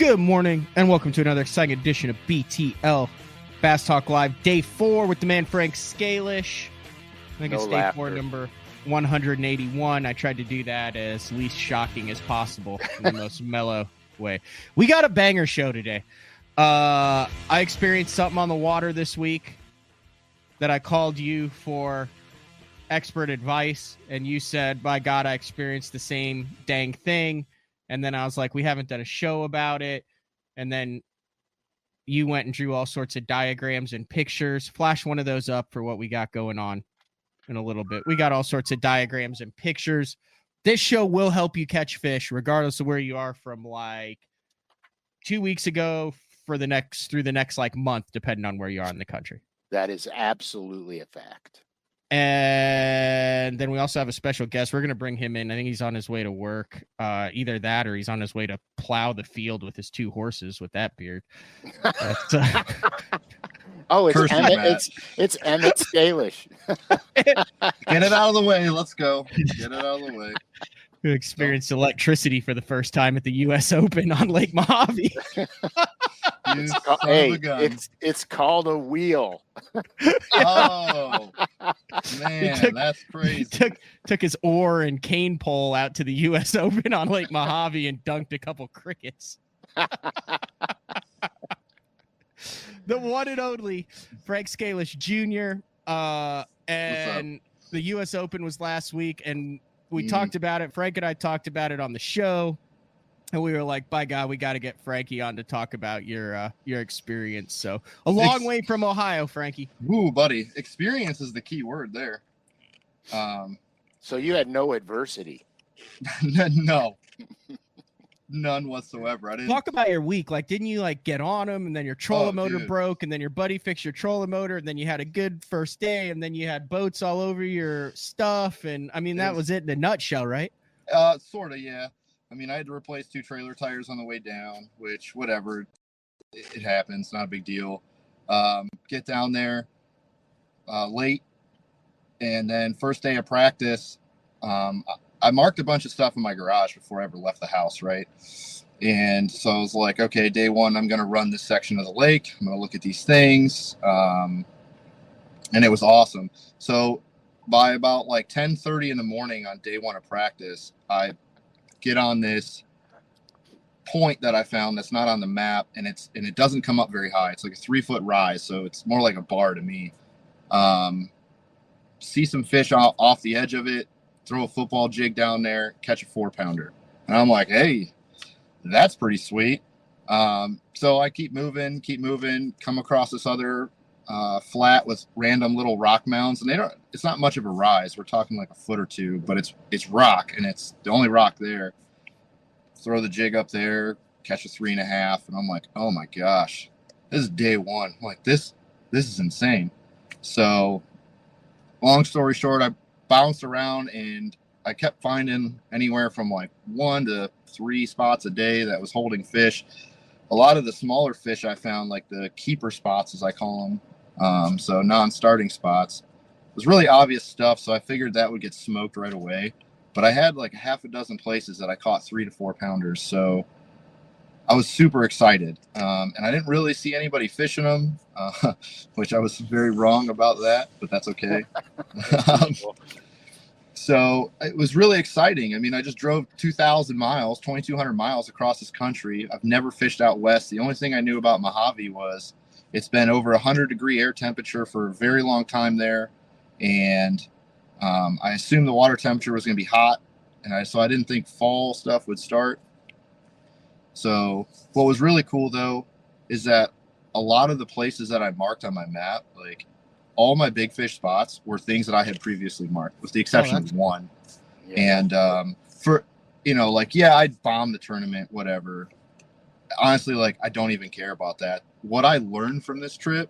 Good morning, and welcome to another exciting edition of BTL Bass Talk Live, Day 4 with the man Frank SCALISH. I think it's Day 4, number 181. I tried to do that as least shocking as possible in the most mellow way. We got a banger show today. I experienced something on the water this week that I called you for expert advice, and you said, by God, I experienced the same dang thing. And then I was like, we haven't done a show about it. And then you went and drew all sorts of diagrams and pictures. Flash one of those up for what we got going on in a little bit. We got all sorts of diagrams and pictures. This show will help you catch fish, regardless of where you are from like 2 weeks ago through the next like month, depending on where you are in the country. That is absolutely a fact. And then we also have a special guest. We're going to bring him in. I think he's on his way to work. Either that or he's on his way to plow the field with his 2 horses with that beard. Oh, it's Emmett SCALISH. Get it out of the way. Let's go. Get it out of the way. Who experienced electricity for the first time at the U.S. Open on Lake Mojave. It's called a wheel. Oh, man, that's crazy. Took his oar and cane pole out to the U.S. Open on Lake Mojave and dunked a couple crickets. The one and only Frank SCALISH Jr. And the U.S. Open was last week, and we talked about it. Frank and I talked about it on the show, and we were like, by God, we got to get Frankie on to talk about your experience. So a long way from Ohio, Frankie. Ooh, buddy. Experience is the key word there. So you had no adversity. No. None whatsoever. I didn't talk about your week. Like, didn't you like get on them, and then your trolling motor broke, and then your buddy fixed your trolling motor, and then you had a good first day, and then you had boats all over your stuff, and I mean that was it in a nutshell, right? Sort of, yeah. I mean, I had to replace 2 trailer tires on the way down, which whatever, it happens, not a big deal. Get down there late, and then first day of practice, I marked a bunch of stuff in my garage before I ever left the house, right? And so I was like, okay, day 1, I'm going to run this section of the lake. I'm going to look at these things. And it was awesome. So by about like 10:30 in the morning on day 1 of practice, I get on this point that I found that's not on the map, and it doesn't come up very high. It's like a 3-foot rise, so it's more like a bar to me. See some fish off the edge of it. Throw a football jig down there, catch a 4-pounder. And I'm like, hey, that's pretty sweet. So I keep moving, come across this other flat with random little rock mounds. And it's not much of a rise. We're talking like a foot or 2, but it's rock, and it's the only rock there. Throw the jig up there, catch a 3.5. And I'm like, oh my gosh, this is day 1. I'm like, this is insane. So long story short, I bounced around, and I kept finding anywhere from like 1 to 3 spots a day that was holding fish. A lot of the smaller fish I found, like the keeper spots, as I call them, so non-starting spots, it was really obvious stuff. So I figured that would get smoked right away. But I had like 6 places that I caught 3 to 4 pounders. So I was super excited, and I didn't really see anybody fishing them, which I was very wrong about that, but that's okay. So it was really exciting. I mean, I just drove 2,000 miles, 2,200 miles across this country. I've never fished out west. The only thing I knew about Mojave was it's been over 100-degree air temperature for a very long time there, and I assumed the water temperature was going to be hot, and so I didn't think fall stuff would start. So what was really cool, though, is that a lot of the places that I marked on my map, like all my big fish spots, were things that I had previously marked, with the exception of 1. Yeah. And for, I bombed the tournament, whatever. Honestly, like, I don't even care about that. What I learned from this trip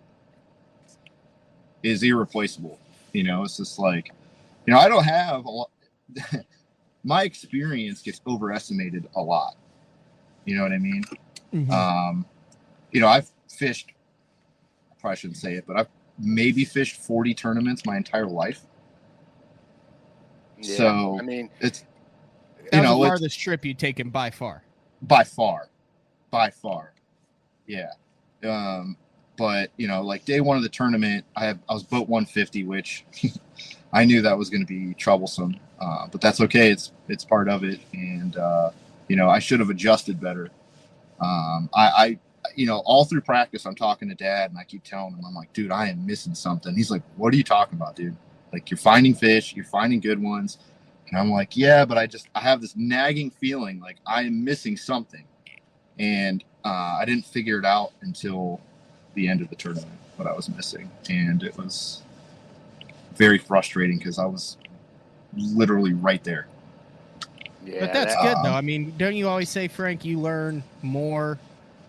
is irreplaceable. It's just like, I don't have a lot. My experience gets overestimated a lot. You know what I mean? Mm-hmm. I've fished, I probably shouldn't say it, but I've maybe fished 40 tournaments my entire life. Yeah, so it's the farthest trip you've taken by far. By far. by far. Yeah. But you know, like day one of the tournament, I was boat 150, which I knew that was going to be troublesome. But that's okay. It's part of it. And, you know, I should have adjusted better. I you know, all through practice, I'm talking to Dad, and I keep telling him, I'm like, dude, I am missing something. He's like, what are you talking about, dude? Like, you're finding fish, you're finding good ones. And I'm like, yeah, but I have this nagging feeling like I am missing something. And I didn't figure it out until the end of the tournament, what I was missing. And it was very frustrating because I was literally right there. Yeah, but that's good, though. I mean, don't you always say, Frank, you learn more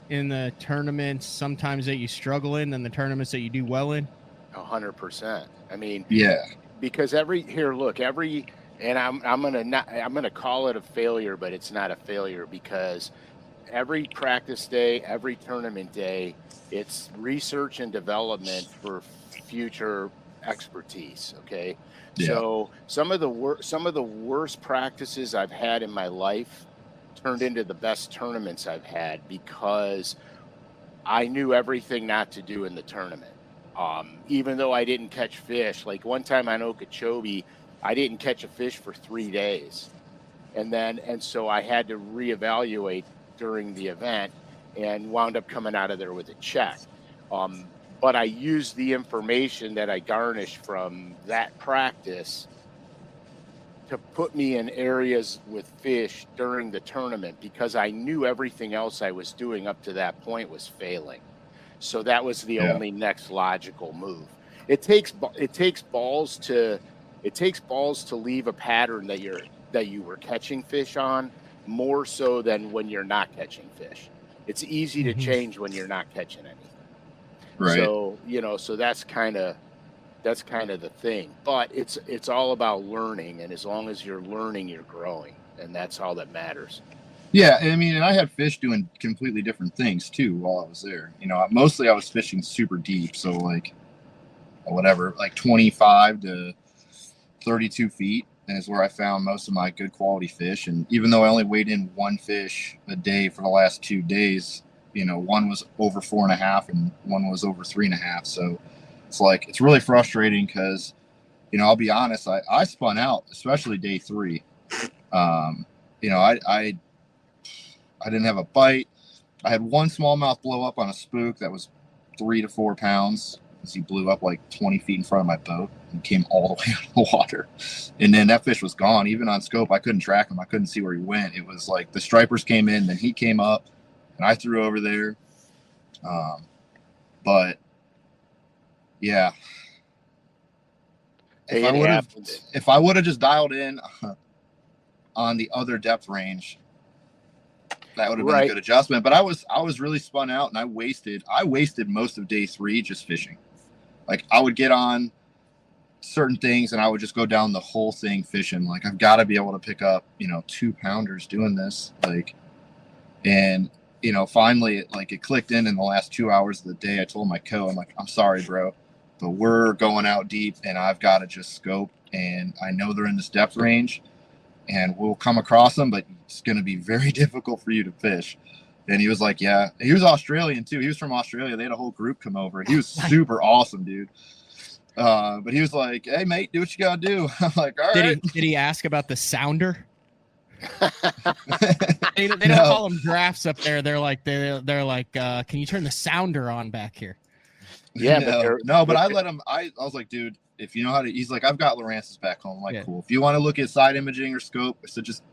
in the tournaments sometimes that you struggle in than the tournaments that you do well in? 100%. I mean, yeah, because and I'm gonna call it a failure, but it's not a failure because every practice day, every tournament day, it's research and development for future expertise. Okay. Yeah. So some of the worst practices I've had in my life turned into the best tournaments I've had because I knew everything not to do in the tournament. Even though I didn't catch fish, like one time on Okeechobee, I didn't catch a fish for 3 days. And so I had to reevaluate during the event and wound up coming out of there with a check. But I used the information that I garnished from that practice to put me in areas with fish during the tournament because I knew everything else I was doing up to that point was failing. So that was the only next logical move. It takes balls to leave a pattern that you were catching fish on more so than when you're not catching fish. It's easy to change when you're not catching anything. Right. So, you know, so that's kind of the thing. But it's all about learning, and as long as you're learning, you're growing, and that's all that matters. Yeah, I mean, and I had fish doing completely different things too while I was there. You know, mostly I was fishing super deep, so like whatever, like 25 to 32 feet is where I found most of my good quality fish. And even though I only weighed in one fish a day for the last 2 days, you know, one was over 4.5 and one was over 3.5. So it's like, it's really frustrating because, you know, I'll be honest, I spun out, especially day 3. You know, I didn't have a bite. I had one smallmouth blow up on a spook that was 3 to 4 pounds. He blew up like 20 feet in front of my boat and came all the way out of the water. And then that fish was gone. Even on scope, I couldn't track him. I couldn't see where he went. It was like the stripers came in, then he came up, and I threw over there. But yeah, if I would have just dialed in on the other depth range, that would have been a good adjustment. But I was really spun out, and I wasted most of day 3 just fishing. Like, I would get on certain things and I would just go down the whole thing fishing. Like, I've got to be able to pick up, you know, 2-pounders doing this. Like, and, you know, finally it clicked in the last 2 hours of the day. I told my I'm like, I'm sorry, bro, but we're going out deep and I've got to just scope. And I know they're in this depth range and we'll come across them, but it's going to be very difficult for you to fish. And he was like, yeah. He was Australian too. He was from Australia. They had a whole group come over. He was super awesome, dude. But he was like, hey, mate, do what you got to do. I'm like, all right. Did he ask about the sounder? they don't call them drafts up there. They're like, can you turn the sounder on back here? Yeah. But I let him, I was like, dude, if you know how to, he's like, I've got Lawrence's back home. I'm like, cool. If you want to look at side imaging or scope, I said, just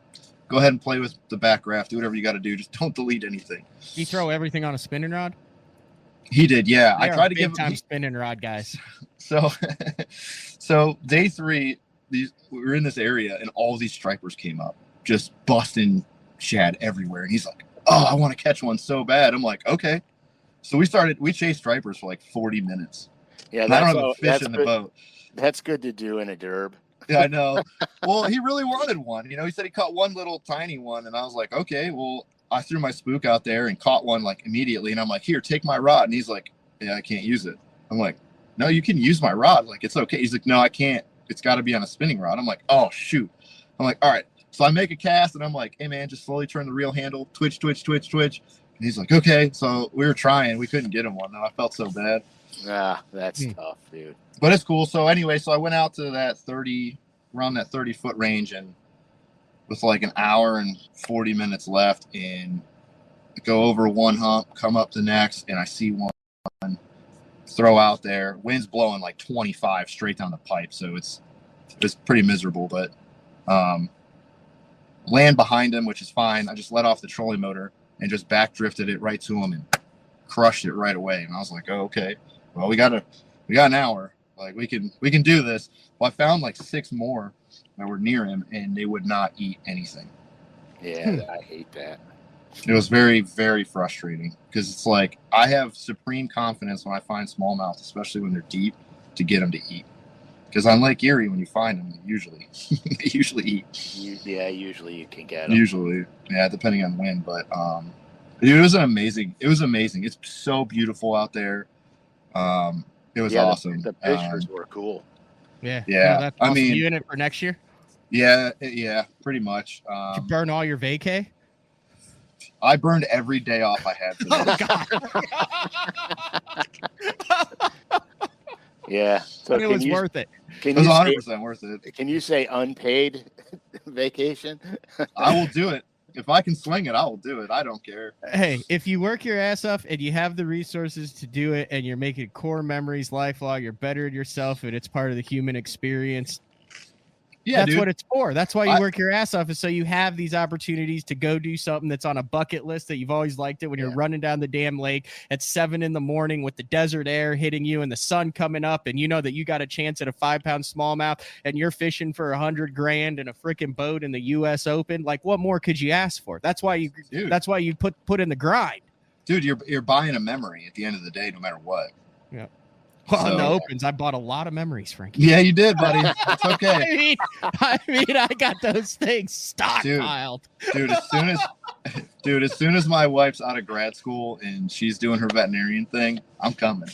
go ahead and play with the back raft. Do whatever you got to do. Just don't delete anything. He throw everything on a spinning rod? He did, yeah. I tried to give him spinning rod guys. So day 3, we were in this area and all these stripers came up, just busting shad everywhere. And he's like, oh, I want to catch one so bad. I'm like, okay. So we chased stripers for like 40 minutes. Yeah, I don't have a fish in the boat. That's good to do in a derb. Yeah, I know. Well, he really wanted one. You know, he said he caught one little tiny one, and I was like, okay, well, I threw my spook out there and caught one like immediately, and I'm like, here, take my rod. And he's like, yeah, I can't use it. I'm like, no, you can use my rod. Like, it's okay. He's like, no, I can't. It's got to be on a spinning rod. I'm like, oh, shoot. I'm like, all right. So I make a cast, and I'm like, hey, man, just slowly turn the reel handle, twitch, twitch, twitch, twitch. he's like, okay. So we were trying. We couldn't get him one, though. I felt so bad. That's tough, dude. But it's cool. So anyway, so I went out to that 30, around that 30-foot range, and with like an hour and 40 minutes left, and go over one hump, come up the next, and I see one throw out there. Wind's blowing like 25 straight down the pipe, so it's pretty miserable. But land behind him, which is fine. I just let off the trolling motor and just back drifted it right to him and crushed it right away. And I was like, oh, okay. Well, we got an hour. Like we can do this. Well, I found like 6 more that were near him, and they would not eat anything. Yeah, I hate that. It was very, very frustrating because it's like I have supreme confidence when I find smallmouth, especially when they're deep, to get them to eat. Because on Lake Erie, when you find them, they usually eat. Usually you can get them. Usually, yeah, depending on wind. But it was amazing. It's so beautiful out there. It was awesome. The pictures were cool. Yeah. Yeah. No, that's awesome. I mean, you in it for next year? Yeah, pretty much. Did you burn all your vacay? I burned every day off I had. Yeah, so it was worth it. It was 100% worth it. Can you say unpaid vacation? I will do it. If I can swing it, I will do it. I don't care. Hey, if you work your ass off and you have the resources to do it and you're making core memories lifelong, you're bettering yourself and it's part of the human experience. Yeah, that's what it's for. That's why you work your ass off, is so you have these opportunities to go do something that's on a bucket list that you've always liked it when you're running down the damn lake at 7 a.m. with the desert air hitting you and the sun coming up, and you know that you got a chance at a 5-pound smallmouth and you're fishing for $100,000 in a freaking boat in the U.S. Open. Like, what more could you ask for? That's why you put in the grind. Dude, you're buying a memory at the end of the day, no matter what. Yeah. Well, in the Opens, I bought a lot of memories, Frankie. Yeah, you did, buddy. It's okay. I mean, I got those things stockpiled. Dude, as soon as my wife's out of grad school and she's doing her veterinarian thing, I'm coming.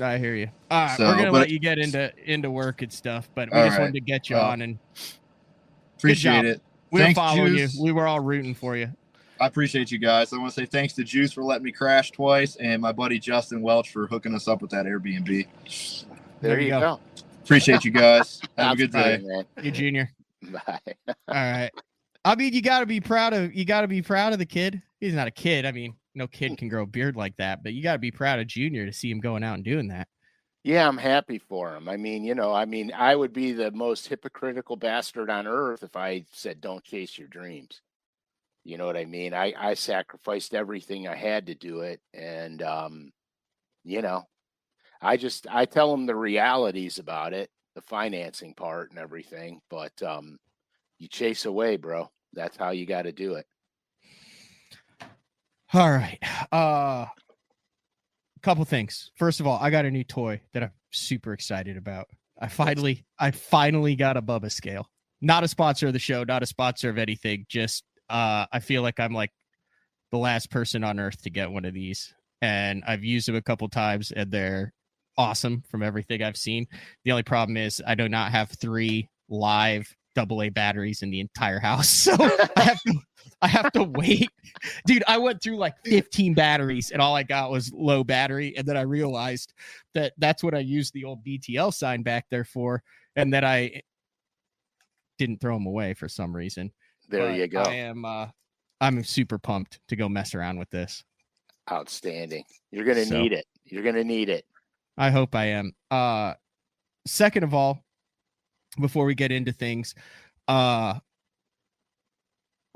I hear you. All right, we're gonna let you get into work and stuff, but we just wanted to get you on and appreciate it. We were following you. We were all rooting for you. I appreciate you guys. I want to say thanks to Juice for letting me crash twice, and my buddy Justin Welch for hooking us up with that Airbnb. There you go. Appreciate you guys. Have a good day. Man. You Junior. Bye. All right. I mean, you gotta be proud of the kid. He's not a kid. I mean, no kid can grow a beard like that, but you gotta be proud of Junior to see him going out and doing that. Yeah, I'm happy for him. I mean, I would be the most hypocritical bastard on earth if I said don't chase your dreams. You know what I mean? I sacrificed everything I had to do it. And, I tell them the realities about it, the financing part and everything. But you chase away, bro. That's how you got to do it. All right. Couple things. First of all, I got a new toy that I'm super excited about. I finally got a Bubba scale. Not a sponsor of the show, not a sponsor of anything, just I feel like I'm like the last person on earth to get one of these, and I've used them a couple times and they're awesome from everything I've seen. The only problem is I do not have 3 live AA batteries in the entire house. So I have to wait. Dude, I went through like 15 batteries and all I got was low battery. And then I realized that that's what I used the old BTL sign back there for. And that I didn't throw them away for some reason. There you go. I'm super pumped to go mess around with this. Outstanding. You're going to need it. You're going to need it. I hope I am. Second of all, before we get into things, we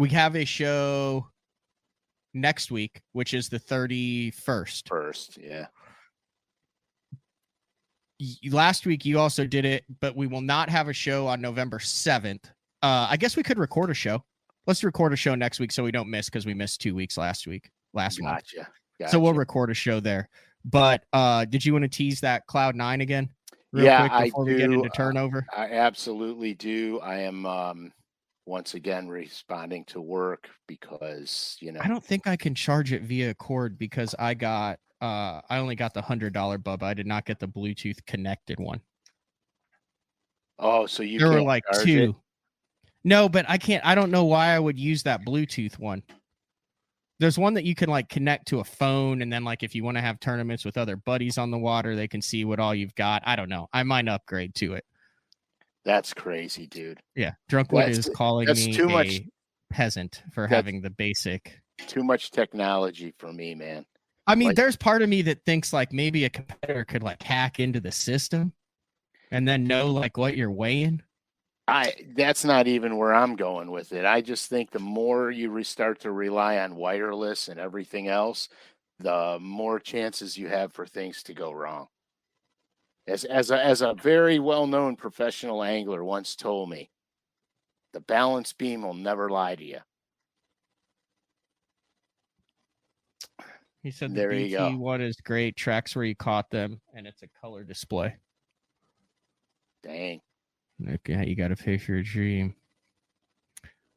have a show next week, which is the 31st. First, yeah. Last week you also did it, but we will not have a show on November 7th. I guess we could record a show. Let's record a show next week so we don't miss, because we missed 2 weeks last month. Gotcha. So we'll record a show there. But did you want to tease that Cloud9 again? Real quick before we get into turnover? I absolutely do. I am once again responding to work because, I don't think I can charge it via cord because I only got the $100 Bubba. I did not get the Bluetooth connected one. Oh, so there were like 2. No, but I can't. I don't know why I would use that Bluetooth one. There's one that you can like connect to a phone, and then like if you want to have tournaments with other buddies on the water, they can see what all you've got. I don't know. I might upgrade to it. That's crazy, dude. Yeah, Drunkwood is calling me too much peasant for having the basic. Too much technology for me, man. I mean, there's part of me that thinks like maybe a competitor could like hack into the system and then know like what you're weighing. That's not even where I'm going with it. I just think the more you start to rely on wireless and everything else, the more chances you have for things to go wrong. As a very well-known professional angler once told me, the balance beam will never lie to you. He said the BT one is great, tracks where you caught them, and it's a color display. Dang. Okay, you got to pay for your dream.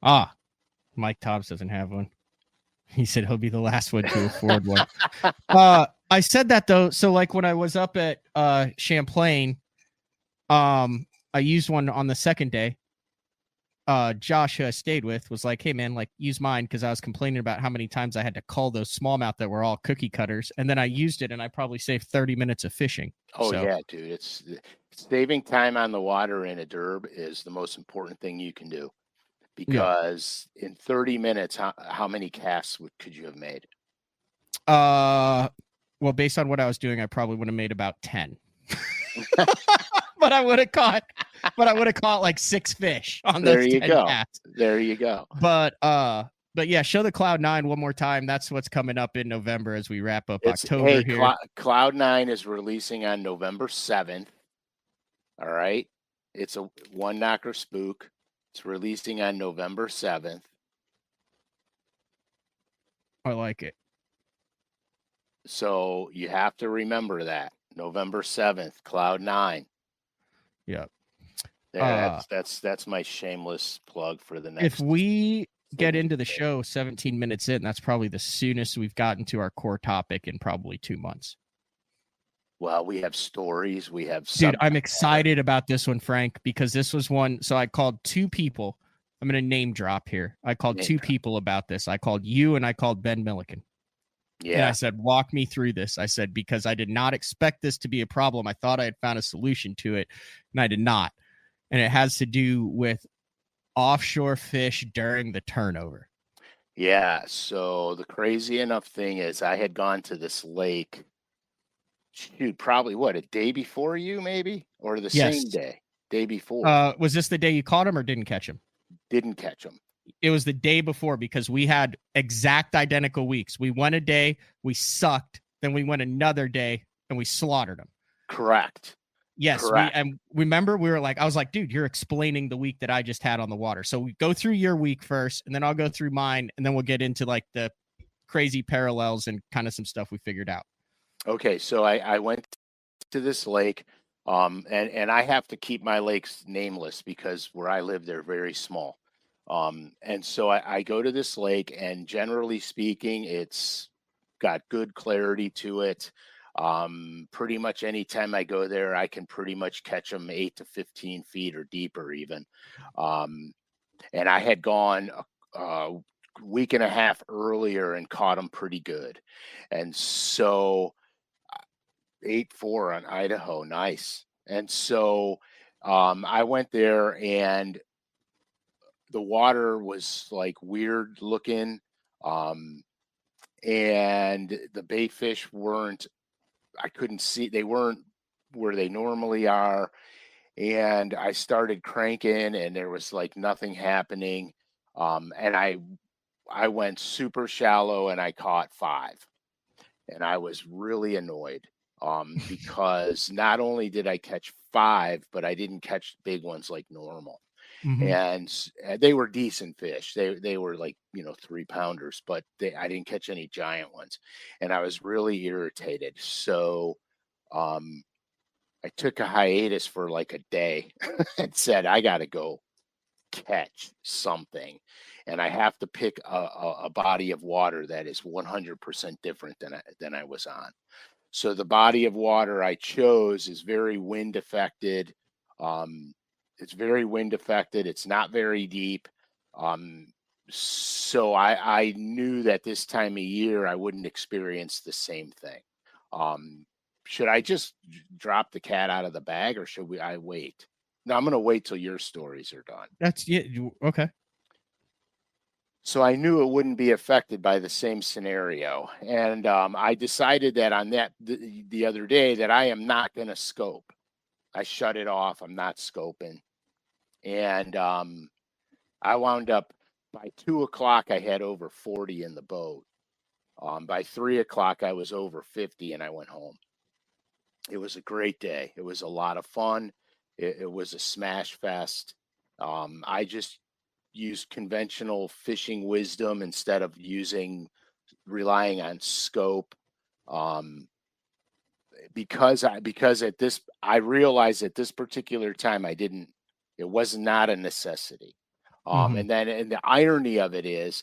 Mike Tobbs doesn't have one. He said he'll be the last one to afford one. I said that though. So like when I was up at Champlain, I used one on the second day. Josh, who I stayed with, was like, hey man, like use mine, because I was complaining about how many times I had to cull those smallmouth that were all cookie cutters. And then I used it and I probably saved 30 minutes of fishing. Oh yeah, dude. It's saving time on the water in a derb is the most important thing you can do, because in 30 minutes, how many casts could you have made? Well, based on what I was doing, I probably would have made about 10. But I would have caught like 6 fish on those 10 casts. There you go. But yeah, show the Cloud9 one more time. That's what's coming up in November as we wrap up October here. Cloud9 is releasing on November 7th. All right. It's a one knocker spook. It's releasing on November 7th. I like it. So you have to remember that. November 7th, Cloud9. Yep. That's my shameless plug for the next. If we get into the show 17 minutes in, that's probably the soonest we've gotten to our core topic in probably 2 months. Well, we have stories. We have. Dude, I'm excited about this one, Frank, because this was one. So I called 2 people. I'm going to name drop here. I called 2 people about this. I called you and I called Ben Milliken. Yeah. And I said, walk me through this. I said, because I did not expect this to be a problem. I thought I had found a solution to it, and I did not. And it has to do with offshore fish during the turnover. Yeah. So the crazy enough thing is I had gone to this lake, probably a day before you, maybe, or the same day before. Was this the day you caught him or didn't catch him? Didn't catch him. It was the day before, because we had exact identical weeks. We went a day, we sucked, then we went another day and we slaughtered them. Correct. Yes. And remember, I was like, dude, you're explaining the week that I just had on the water. So we go through your week first, and then I'll go through mine, and then we'll get into like the crazy parallels and kind of some stuff we figured out. Okay. So I went to this lake, and I have to keep my lakes nameless because where I live, they're very small. And so I go to this lake, and generally speaking, it's got good clarity to it. Pretty much anytime I go there, I can pretty much catch them 8 to 15 feet or deeper even. And I had gone a week and a half earlier and caught them pretty good. And so 8-4 on Idaho. Nice. And so I went there, and the water was like weird looking. And the bait fish I couldn't see, they weren't where they normally are. And I started cranking, and there was like nothing happening. And I went super shallow, and I caught 5. And I was really annoyed because not only did I catch 5, but I didn't catch big ones like normal. Mm-hmm. And they were decent fish. They were like, 3-pounders, but I didn't catch any giant ones, and I was really irritated. So I took a hiatus for like a day and said, I got to go catch something, and I have to pick a body of water that is 100% different than I was on. So the body of water I chose is very wind affected. It's very wind affected. It's not very deep. So I knew that this time of year I wouldn't experience the same thing. Should I just drop the cat out of the bag, or should I wait? No, I'm going to wait till your stories are done. Okay. So I knew it wouldn't be affected by the same scenario. And I decided that on the other day that I am not going to scope. I shut it off. I'm not scoping. And I wound up by 2:00, I had over 40 in the boat. By 3:00, I was over 50 and I went home. It was a great day. It was a lot of fun. It was a smash fest. I just used conventional fishing wisdom instead of relying on scope. Because I realized at this particular time it was not a necessity. And the irony of it is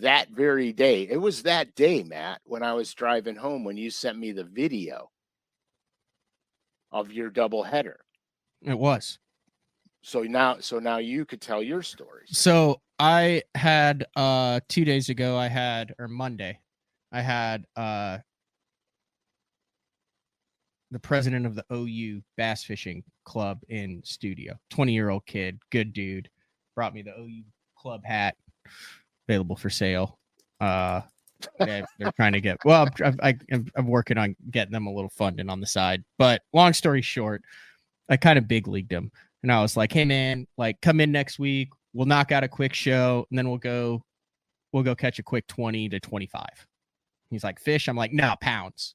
that very day, it was that day, Matt, when I was driving home, when you sent me the video of your double header. It was. So now you could tell your stories. So I had 2 days ago, or Monday, I had the president of the OU Bass Fishing Club in studio. 20-year-old kid, good dude, brought me the OU club hat, available for sale. They're trying to get, well, I'm working on getting them a little funding on the side. But long story short, I kind of big leagued him. And I was like, hey man, like come in next week. We'll knock out a quick show and then we'll go catch a quick 20 to 25. He's like, fish? I'm like, no, pounds.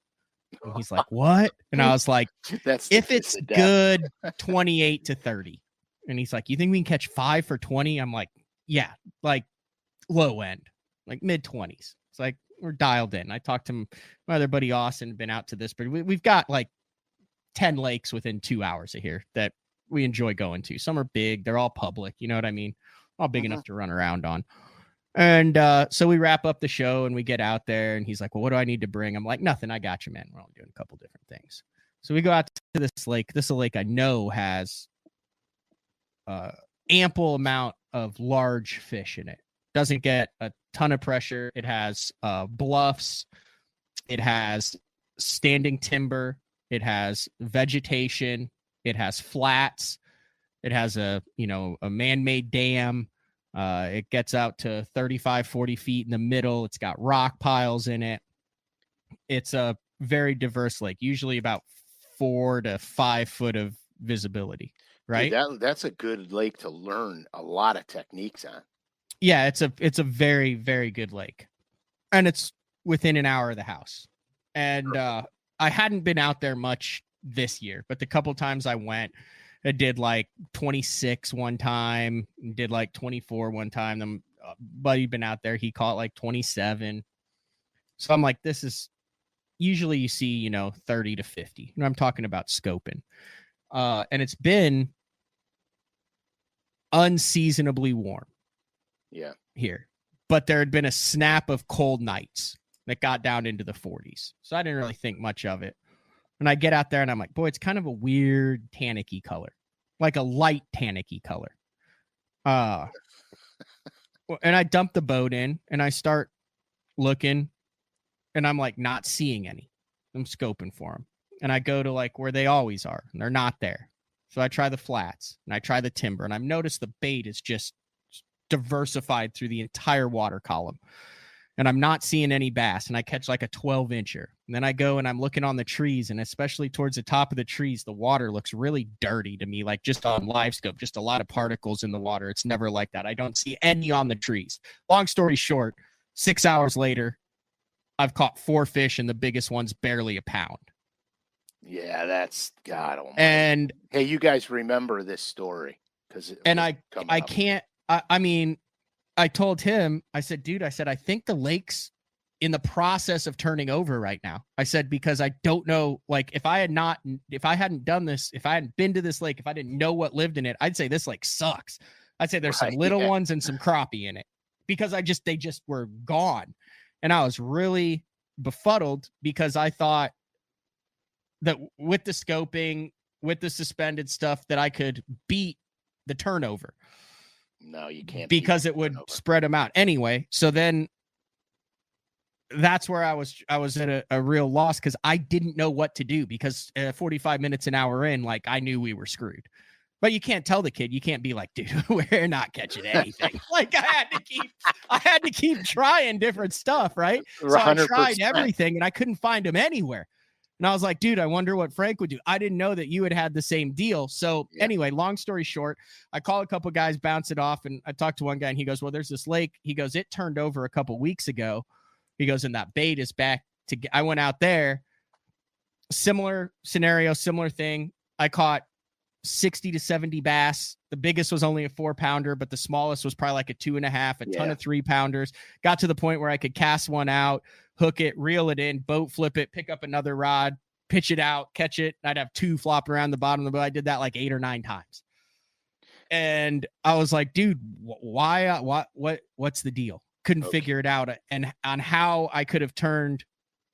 And he's like, what? And I was like, if it's good, 28 to 30. And he's like, you think we can catch 5 for 20? I'm like, yeah, like low end, like mid 20s. It's like, we're dialed in. I talked to my other buddy Austin, been out to this, but we've got like 10 lakes within 2 hours of here that we enjoy going to. Some are big. They're all public. You know what I mean? All big enough to run around on. And so we wrap up the show and we get out there and he's like, well, what do I need to bring? I'm like, nothing. I got you, man. We're only doing a couple different things. So we go out to this lake. This is a lake I know has ample amount of large fish in it. Doesn't get a ton of pressure. It has bluffs. It has standing timber. It has vegetation. It has flats. It has a man-made dam. It gets out to 35, 40 feet in the middle. It's got rock piles in it. It's a very diverse lake, usually about 4 to 5 foot of visibility, right? Dude, that's a good lake to learn a lot of techniques on. Yeah, it's a very, very good lake. And it's within an hour of the house. And I hadn't been out there much this year, but the couple times I went, I did like 26 one time, did like 24 one time. Then buddy'd been out there, he caught like 27. So I'm like, this is usually you see 30 to 50. I'm talking about scoping, and it's been unseasonably warm here, but there had been a snap of cold nights that got down into the 40s, so I didn't really think much of it. And I get out there and I'm like, boy, it's kind of a weird tannicky color, like a light tannicky color. And I dump the boat in and I start looking and I'm like not seeing any. I'm scoping for them. And I go to like where they always are and they're not there. So I try the flats and I try the timber and I've noticed the bait is just diversified through the entire water column. And I'm not seeing any bass, and I catch like a 12-incher. And then I go and I'm looking on the trees, and especially towards the top of the trees, the water looks really dirty to me, like just on live scope, just a lot of particles in the water. It's never like that. I don't see any on the trees. Long story short, 6 hours later, I've caught 4 fish, and the biggest one's barely a pound. Yeah, that's God almighty. And hey, you guys remember this story? I told him, I said, dude, I think the lake's in the process of turning over right now. I said, because I don't know, like if I hadn't done this, if I hadn't been to this lake, if I didn't know what lived in it, I'd say this lake sucks. I'd say there's some little ones and some crappie in it because they just were gone. And I was really befuddled because I thought that with the scoping, with the suspended stuff, that I could beat the turnover. No, you can't, because it would spread them out anyway. So then that's where I was at a real loss, because I didn't know what to do, because 45 minutes an hour in, like, I knew we were screwed. But you can't tell the kid. You can't be like, dude, we're not catching anything. Like, I had to keep trying different stuff, right? So 100%. I tried everything and I couldn't find him anywhere. And I was like, dude, I wonder what Frank would do. I didn't know that you had the same deal. So anyway, long story short, I call a couple of guys, bounce it off, and I talked to one guy and he goes, well, there's this lake. He goes, it turned over a couple weeks ago. He goes, and that bait is back to get. I went out there, similar scenario, similar thing. I caught 60 to 70 bass. The biggest was only a 4-pounder, but the smallest was probably like a 2.5, a ton of 3-pounders. Got to the point where I could cast one out, hook it, reel it in, boat flip it, pick up another rod, pitch it out, catch it. I'd have 2 flop around the bottom of the boat. I did that like 8 or 9 times. And I was like, dude, what's the deal? Couldn't figure it out, and on how I could have turned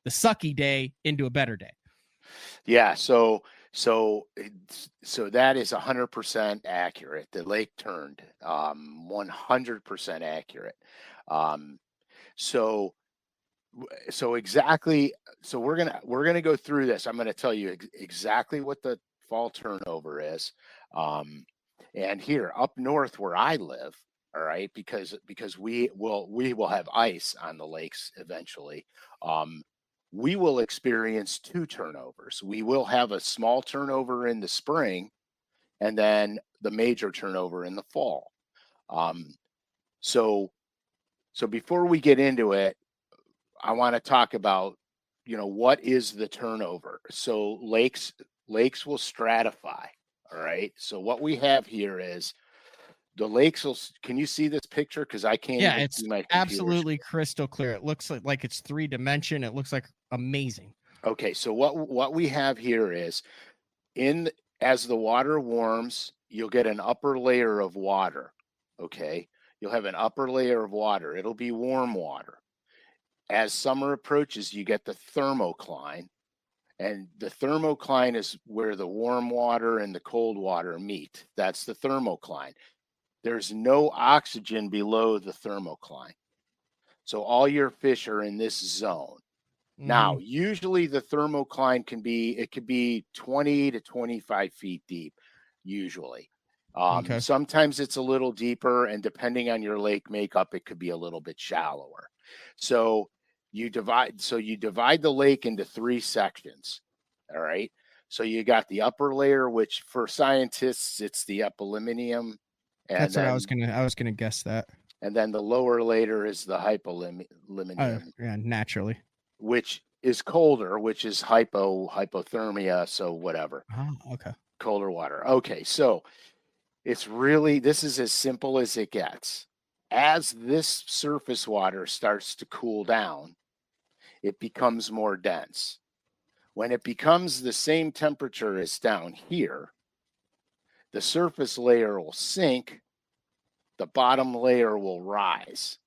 the sucky day into a better day. Yeah. So that is 100% accurate. The lake turned 100% accurate. So exactly. So we're gonna go through this. I'm gonna tell you exactly what the fall turnover is. And here up north where I live, all right, because we will have ice on the lakes eventually. We will experience 2 turnovers. We will have a small turnover in the spring, and then the major turnover in the fall. So before we get into it, I want to talk about, what is the turnover? So lakes will stratify. All right. So what we have here is the lakes will. Can you see this picture? Because I can't. Yeah, it's absolutely crystal clear. It looks like it's 3-dimension. It looks like amazing. Okay, so what we have here is, as the water warms, you'll get an upper layer of water. Okay, you'll have an upper layer of water. It'll be warm water. As summer approaches, you get the thermocline, and the thermocline is where the warm water and the cold water meet. That's the thermocline. There's no oxygen below the thermocline. So all your fish are in this zone. Mm-hmm. Now, usually the thermocline could be 20 to 25 feet deep, usually. Sometimes it's a little deeper, and depending on your lake makeup, it could be a little bit shallower. So you divide the lake into 3 sections. All right. So you got the upper layer, which for scientists, it's the epilimium. And that's what I was gonna guess that. And then the lower layer is the hypolimium. Yeah, naturally. Which is colder, which is hypothermia. So whatever. Oh, okay. Colder water. Okay. So this is as simple as it gets. As this surface water starts to cool down, it becomes more dense. When it becomes the same temperature as down here, the surface layer will sink, the bottom layer will rise.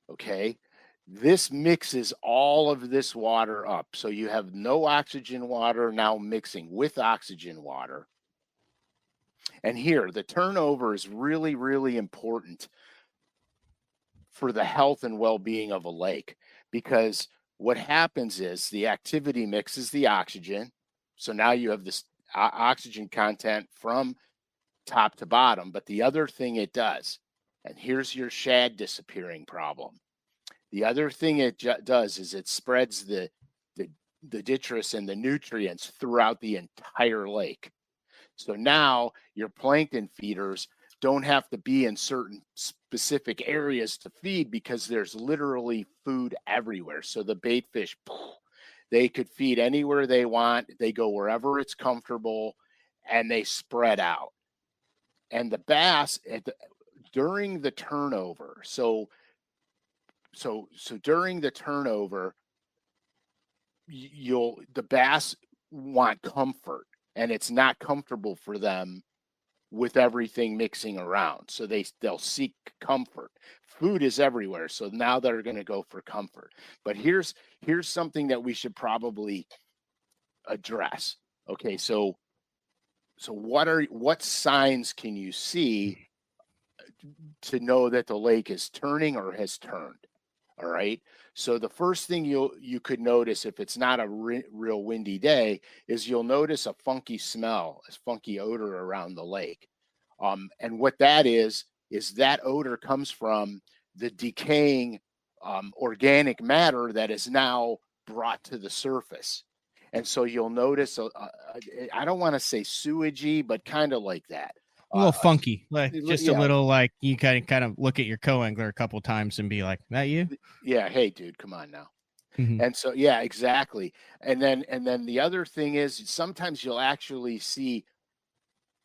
Okay? This mixes all of this water up. So you have no oxygen water now mixing with oxygen water. And here, the turnover is really, really important for the health and well-being of a lake, because what happens is the activity mixes the oxygen. So now you have this oxygen content from top to bottom. But the other thing it does, and here's your shad disappearing problem. The other thing it does is it spreads the detritus and the nutrients throughout the entire lake. So now your plankton feeders don't have to be in certain specific areas to feed, because there's literally food everywhere. So the bait fish, they could feed anywhere they want. They go wherever it's comfortable, and they spread out. And the bass during the turnover. So during the turnover, the bass want comfort, and it's not comfortable for them with everything mixing around. So they'll seek comfort. Food is everywhere. So now they're going to go for comfort. But here's something that we should probably address. Okay. So what signs can you see to know that the lake is turning or has turned. All right. So the first thing you could notice if it's not a real windy day is you'll notice a funky smell, a funky odor around the lake. And what that is that odor comes from the decaying organic matter that is now brought to the surface. And so you'll notice, I don't want to say sewagey, but kind of like that. A little funky, like just a yeah. little, like you kind of look at your co-angler a couple times and be like, "That you?" Yeah. Hey, dude, come on now. And so, yeah, exactly. And then the other thing is sometimes you'll actually see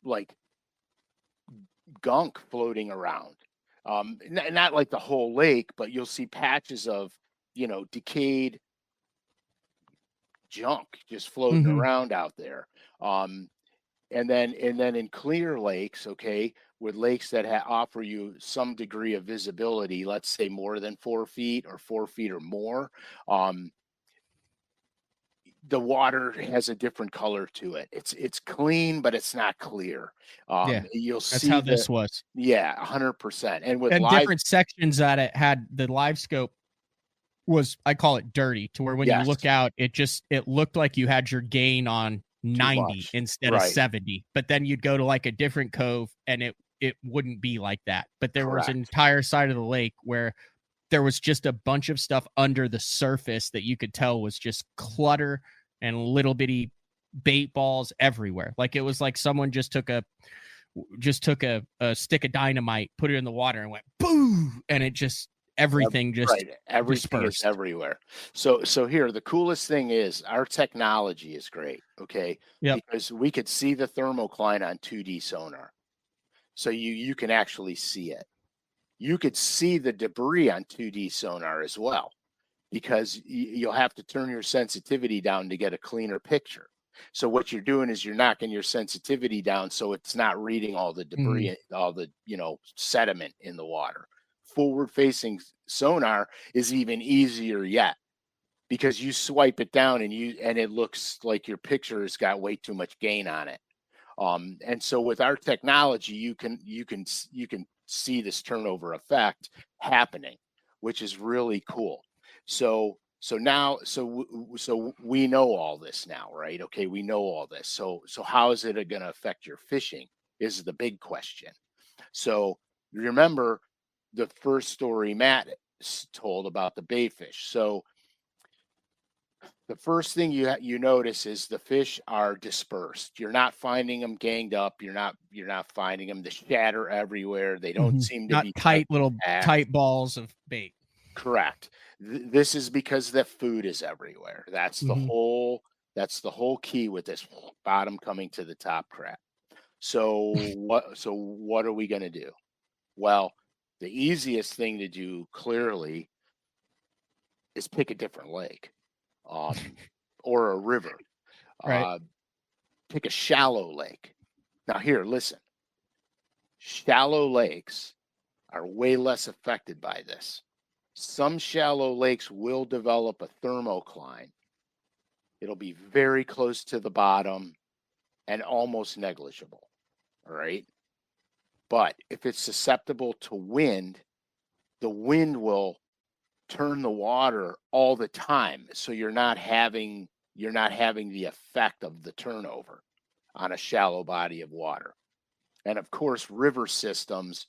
like gunk floating around. Not like the whole lake, but you'll see patches of, decayed junk just floating around out there. And then in clear lakes, okay, with lakes that offer you some degree of visibility, let's say more than 4 feet or 4 feet or more, the water has a different color to it. It's clean, but it's not clear. Yeah, You'll that's see how this was. Yeah, 100%. And with different sections that it had, the live scope was, I call it dirty, to where when you look out, it looked like you had your gain on 90 instead of 70. But then you'd go to like a different cove and it wouldn't be like that. But there was an entire side of the lake where there was just a bunch of stuff under the surface that you could tell was just clutter and little bitty bait balls everywhere. Like it was like someone just took a stick of dynamite, put it in the water, and went boom, and it just everything everything is everywhere. So here, the coolest thing is our technology is great, okay? Because we could see the thermocline on 2D sonar. So you can actually see it. You could see the debris on 2D sonar as well, because you'll have to turn your sensitivity down to get a cleaner picture. So what you're doing is you're knocking your sensitivity down so it's not reading all the debris, all the sediment in the water. Forward-facing sonar is even easier yet, because you swipe it down and it looks like your picture has got way too much gain on it. And so with our technology, you can see this turnover effect happening, which is really cool. So now we know all this now, right? Okay, we know all this. So how is it going to affect your fishing is the big question. So remember the first story Matt told about the bayfish. So the first thing you notice is the fish are dispersed. You're not finding them ganged up. You're not finding them. They shatter everywhere. They don't seem to be tight balls of bait. Correct. This is because the food is everywhere. That's the whole key with this bottom coming to the top crap. So what are we going to do? Well, the easiest thing to do clearly is pick a different lake. Or a river. Pick a shallow lake. Now here, listen. Shallow lakes are way less affected by this. Some shallow lakes will develop a thermocline. It'll be very close to the bottom and almost negligible. All right. But if it's susceptible to wind, the wind will turn the water all the time, so you're not having the effect of the turnover on a shallow body of water. And of course, river systems,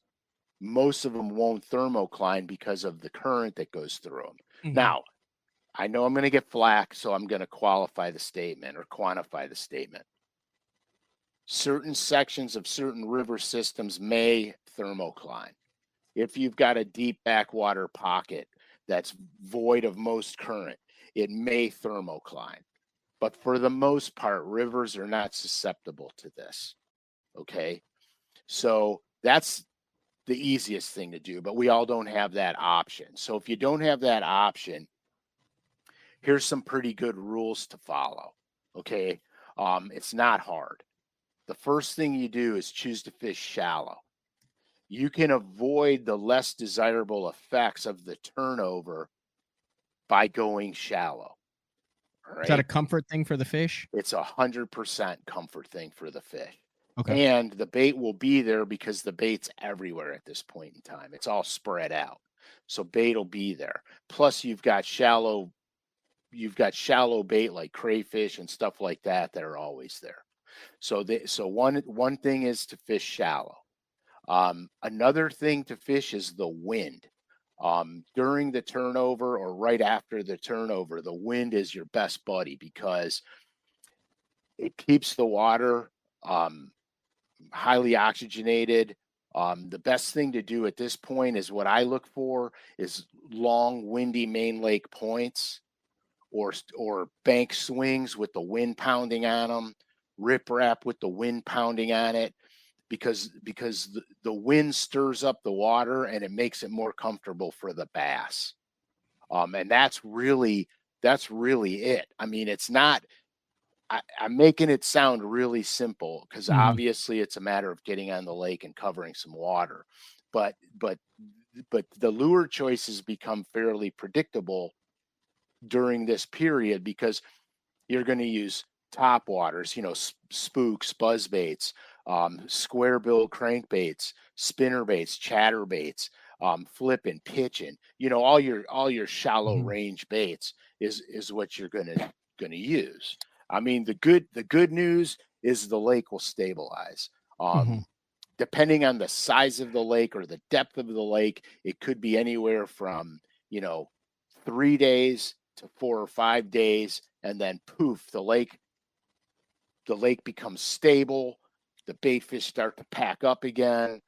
most of them won't thermocline because of the current that goes through them. Now, I know I'm going to get flack, so I'm going to qualify the statement or quantify the statement. Certain sections of certain river systems may thermocline. If you've got a deep backwater pocket that's void of most current, it may thermocline. But for the most part, rivers are not susceptible to this. Okay? So that's the easiest thing to do, but we all don't have that option. So if you don't have that option, here's some pretty good rules to follow. Okay? It's not hard. The first thing you do is choose to fish shallow. You can avoid the less desirable effects of the turnover by going shallow. Right? Is that a comfort thing for the fish? It's 100% comfort thing for the fish. Okay. And the bait will be there because the bait's everywhere at this point in time. It's all spread out. So bait will be there. Plus you've got shallow bait like crayfish and stuff like that are always there. So one thing is to fish shallow. Another thing to fish is the wind. During the turnover or right after the turnover, the wind is your best buddy because it keeps the water highly oxygenated. The best thing to do at this point is what I look for is long, windy main lake points or bank swings with the wind pounding on them, riprap with the wind pounding on it, because the wind stirs up the water and it makes it more comfortable for the bass. And that's really it. I mean, it's not. I'm making it sound really simple because obviously it's a matter of getting on the lake and covering some water, but the lure choices become fairly predictable during this period because you're going to use top waters, spooks, buzz baits, square bill crankbaits, spinner baits, chatter baits, flipping, pitching, all your shallow range baits is what you're going to use. I mean, the good news is the lake will stabilize. Depending on the size of the lake or the depth of the lake, it could be anywhere from 3 days to 4 or 5 days, and then poof, the lake becomes stable. The bait fish start to pack up again,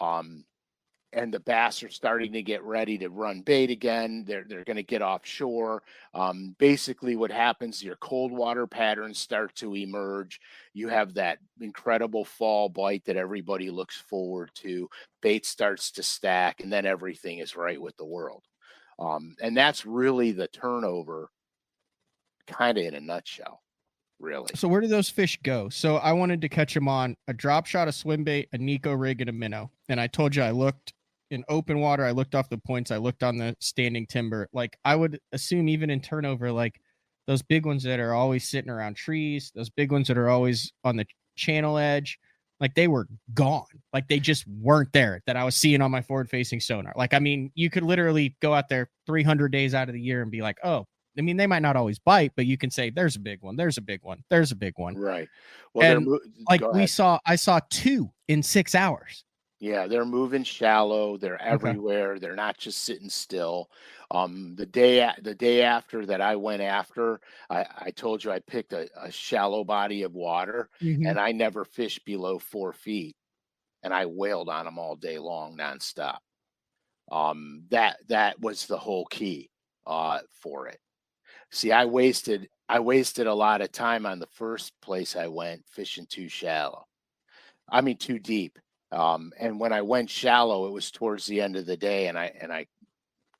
and the bass are starting to get ready to run bait again. They're going to get offshore. Basically, what happens? Your cold water patterns start to emerge. You have that incredible fall bite that everybody looks forward to. Bait starts to stack, and then everything is right with the world. And that's really the turnover, kind of in a nutshell, really. So where do those fish go? So I wanted to catch them on a drop shot, a swim bait, a Nico rig, and a minnow. And I told you I looked in open water. I looked off the points. I looked on the standing timber. Like I would assume even in turnover, like those big ones that are always sitting around trees, those big ones that are always on the channel edge, like they were gone. Like they just weren't there that I was seeing on my forward facing sonar. Like, I mean, you could literally go out there 300 days out of the year and be like, oh, I mean, they might not always bite, but you can say there's a big one. There's a big one. There's a big one. Right. Well, and I saw 2 in 6 hours. Yeah, they're moving shallow. They're everywhere. Okay. They're not just sitting still. The day after that I went after, I told you I picked a shallow body of water, and I never fished below 4 feet, and I wailed on them all day long, nonstop. That was the whole key for it. See, I wasted a lot of time on the first place I went fishing too shallow. I mean, too deep. And when I went shallow, it was towards the end of the day, and I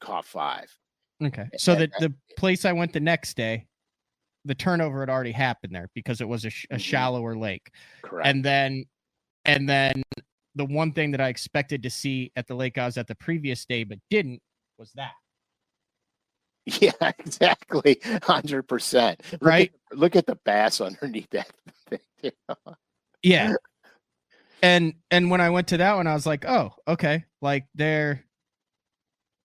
caught 5. Okay. So the place I went the next day, the turnover had already happened there because it was a shallower lake. Correct. And then the one thing that I expected to see at the lake I was at the previous day but didn't was that. Yeah, exactly. 100%. Right. Look at the bass underneath that thing. Yeah. And when I went to that one, I was like, oh, okay. Like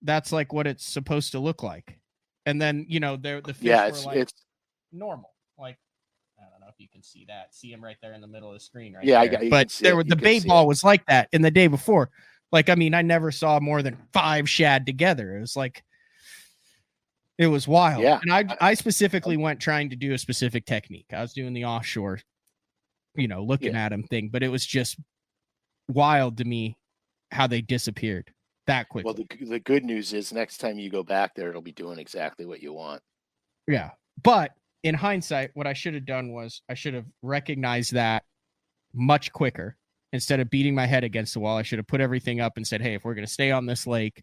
that's like what it's supposed to look like. And then, the fish were like it's normal. Like, I don't know if you can see that. See him right there in the middle of the screen, right? Yeah, there. But the bait ball was like that in the day before. Like, I mean, I never saw more than 5 shad together. It was like, it was wild. Yeah. And I specifically went trying to do a specific technique. I was doing the offshore, looking at him thing, but it was just wild to me how they disappeared that quickly. Well, the good news is next time you go back there, it'll be doing exactly what you want. Yeah. But in hindsight, what I should have done was I should have recognized that much quicker. Instead of beating my head against the wall, I should have put everything up and said, hey, if we're going to stay on this lake,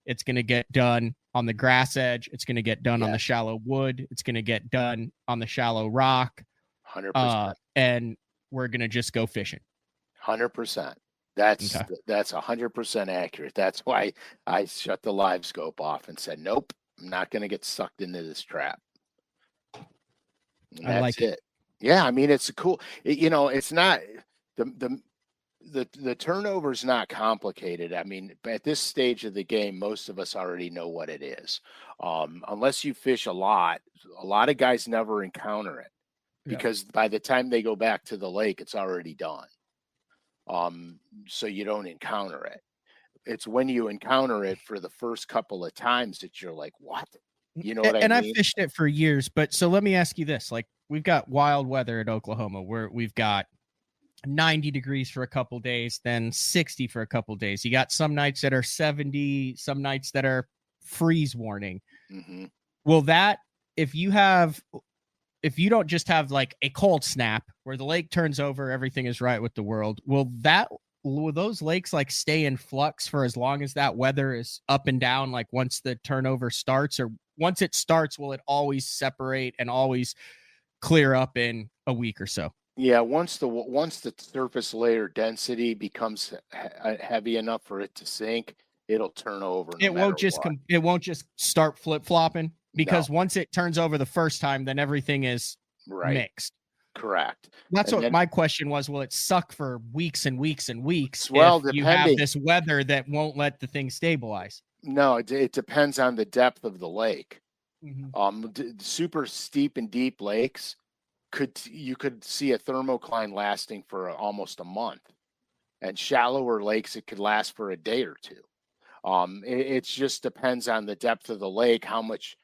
it's going to get done on the grass edge. It's going to get done on the shallow wood. It's going to get done on the shallow rock. 100%. And we're going to just go fishing. 100%. That's 100% accurate. That's why I shut the live scope off and said, nope, I'm not going to get sucked into this trap. And I like it. Yeah, I mean, it's a cool, it's not, The turnover is not complicated. I mean, at this stage of the game, most of us already know what it is. Unless you fish a lot of guys never encounter it because by the time they go back to the lake, it's already done. So you don't encounter it. It's when you encounter it for the first couple of times that you're like, what? You know what I mean? And I've fished it for years, but so let me ask you this. Like, we've got wild weather at Oklahoma where we've got 90 degrees for a couple days, then 60 for a couple days. You got some nights that are 70, some nights that are freeze warning. Mm-hmm. Will that, if you don't just have like a cold snap where the lake turns over, everything is right with the world, will those lakes like stay in flux for as long as that weather is up and down, like once the turnover starts, or once it starts, will it always separate and always clear up in a week or so? Yeah, once the surface layer density becomes heavy enough for it to sink, it'll turn over. It won't just start flip-flopping, because once it turns over the first time, then everything is mixed. Correct. That's what my question was. Will it suck for weeks and weeks and weeks if you have this weather that won't let the thing stabilize? No, it depends on the depth of the lake. Mm-hmm. Super steep and deep lakes, you could see a thermocline lasting for almost a month, and shallower lakes it could last for a day or two. It just depends on the depth of the lake, how much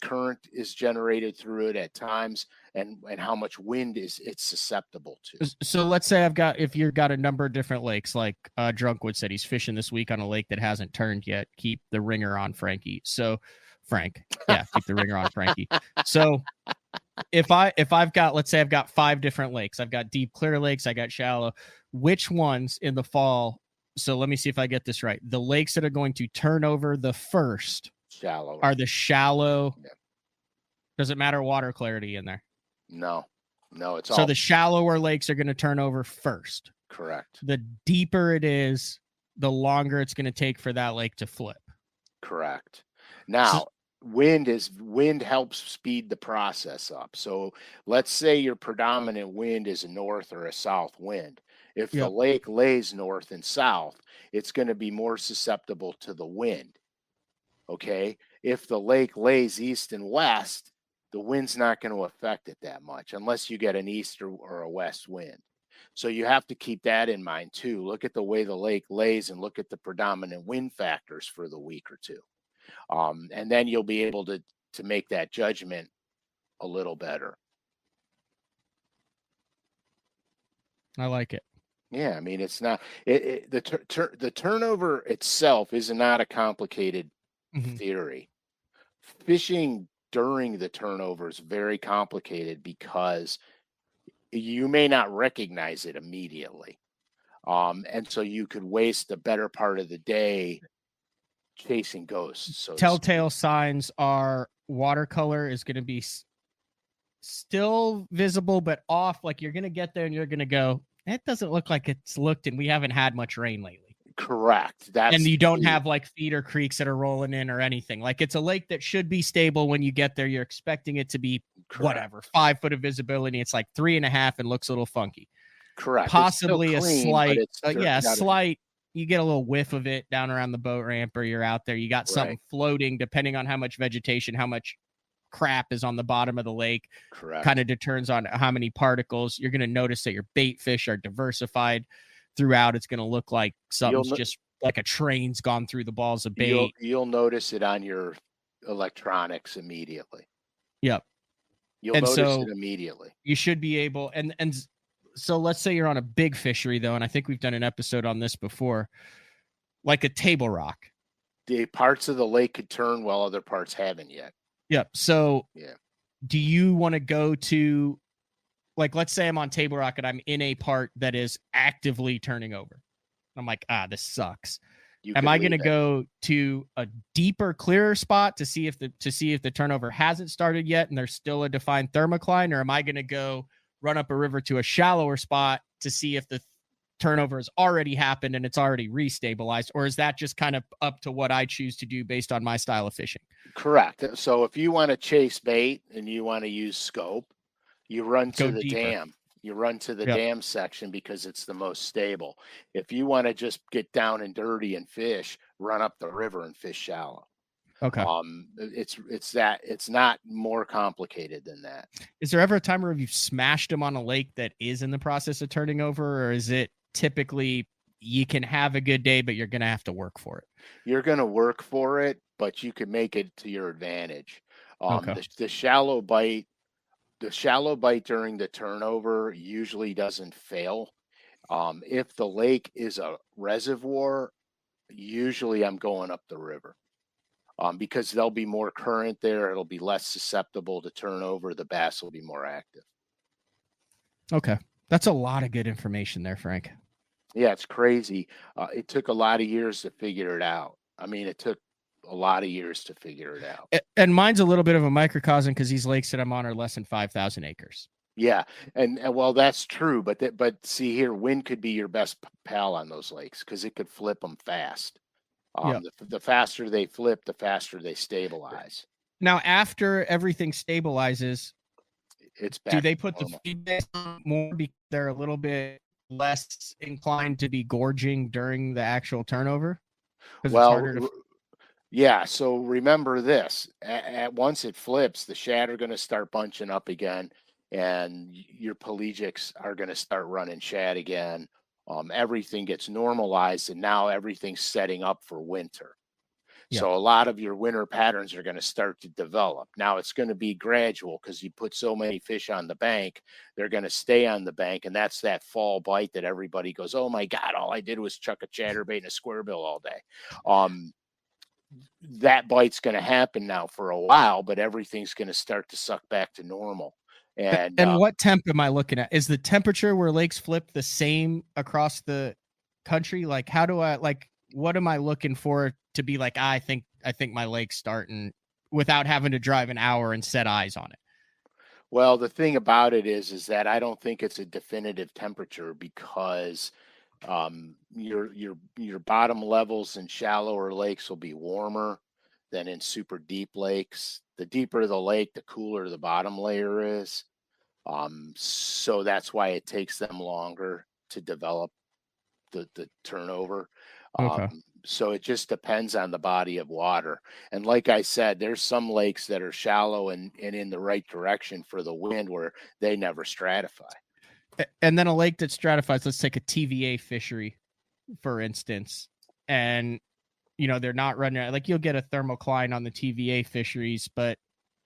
current is generated through it at times, and how much wind it's susceptible to. So let's say if you've got a number of different lakes, like Drunkwood said he's fishing this week on a lake that hasn't turned yet. Keep the ringer on, Frankie. So Frank, keep the ringer on, Frankie. So if I've got, let's say I've got 5 different lakes, I've got deep, clear lakes, I got shallow. Which ones in the fall? So let me see if I get this right. The lakes that are going to turn over the first are the shallow. Yeah. Does it matter water clarity in there? No, it's so the shallower lakes are going to turn over first. Correct. The deeper it is, the longer it's going to take for that lake to flip. Correct. Now, wind helps speed the process up. So let's say your predominant wind is a north or a south wind. If the lake lays north and south, it's going to be more susceptible to the wind. Okay. If the lake lays east and west, the wind's not going to affect it that much unless you get an east or a west wind. So you have to keep that in mind too. Look at the way the lake lays and look at the predominant wind factors for the week or two. And then you'll be able to make that judgment a little better. I like it. Yeah, I mean, it's not the turnover itself is not a complicated theory. Fishing during the turnover is very complicated because you may not recognize it immediately, and so you could waste the better part of the day chasing ghosts. So telltale signs are watercolor is going to be still visible but off. Like you're going to get there and you're going to go, it doesn't look like it's looked, and we haven't had much rain lately. Correct. And you don't have like feeder creeks that are rolling in or anything. Like it's a lake that should be stable when you get there. You're expecting it to be whatever, 5 foot of visibility. It's like 3.5 and looks a little funky. Correct. Possibly clean, a slight, slight. You get a little whiff of it down around the boat ramp, or you're out there. You got something floating, depending on how much vegetation, how much crap is on the bottom of the lake. Correct. Kind of determines on how many particles. You're going to notice that your bait fish are diversified throughout. It's going to look like something's just like a train's gone through the balls of bait. You'll notice it on your electronics immediately. Yep. You'll notice it immediately. You should be able, and so let's say you're on a big fishery though, and I think we've done an episode on this before, like a table rock. The parts of the lake could turn while other parts haven't yet. Yep. So do you want to go to, like, let's say I'm on Table Rock and I'm in a part that is actively turning over. I'm like, this sucks. Am I going to go to a deeper, clearer spot to see if the turnover hasn't started yet and there's still a defined thermocline, or am I going to go run up a river to a shallower spot to see if the turnover has already happened and it's already restabilized? Or is that just kind of up to what I choose to do based on my style of fishing? Correct. So if you want to chase bait and you want to use scope, you run to the dam. You run to the Yep. dam section because it's the most stable. If you want to just get down and dirty and fish, run up the river and fish shallow. Okay. It's not more complicated than that. Is there ever a time where you've smashed them on a lake that is in the process of turning over, or is it typically you can have a good day, but you're going to have to work for it? You're going to work for it, but you can make it to your advantage. Okay. The shallow bite during the turnover usually doesn't fail. If the lake is a reservoir, usually I'm going up the river. Because there'll be more current there, it'll be less susceptible to turnover. The bass will be more active. Okay. That's a lot of good information there, Frank. Yeah, it's crazy. It took a lot of years to figure it out. I mean, it took a lot of years to figure it out. And mine's a little bit of a microcosm because these lakes that I'm on are less than 5,000 acres. Yeah, and well, that's true. But see here, wind could be your best pal on those lakes because it could flip them fast. Yep. The faster they flip, the faster they stabilize. Now, after everything stabilizes, it's back do they to put normal. the feedback on more because they're a little bit less inclined to be gorging during the actual turnover? Well, yeah. So remember this: at once it flips, the shad are going to start bunching up again, and your pelagics are going to start running shad again. Everything gets normalized, and now everything's setting up for winter. Yep. So a lot of your winter patterns are going to start to develop. Now it's going to be gradual because you put so many fish on the bank, they're going to stay on the bank. And that's that fall bite that everybody goes, oh my God, all I did was chuck a chatterbait and a square bill all day. That bite's going to happen now for a while, but everything's going to start to suck back to normal. And what temp am I looking at? Is the temperature where lakes flip the same across the country? Like, how do I, like, what am I looking for to be like, I think my lake's starting without having to drive an hour and set eyes on it? Well, the thing about it is that I don't think it's a definitive temperature because your bottom levels in shallower lakes will be warmer than in super deep lakes. The deeper the lake, the cooler the bottom layer is. So that's why it takes them longer to develop the turnover. Okay. So it just depends on the body of water. And like I said, there's some lakes that are shallow and in the right direction for the wind where they never stratify. And then a lake that stratifies, let's take a TVA fishery, for instance, and they're not running, like, you'll get a thermocline on the TVA fisheries, but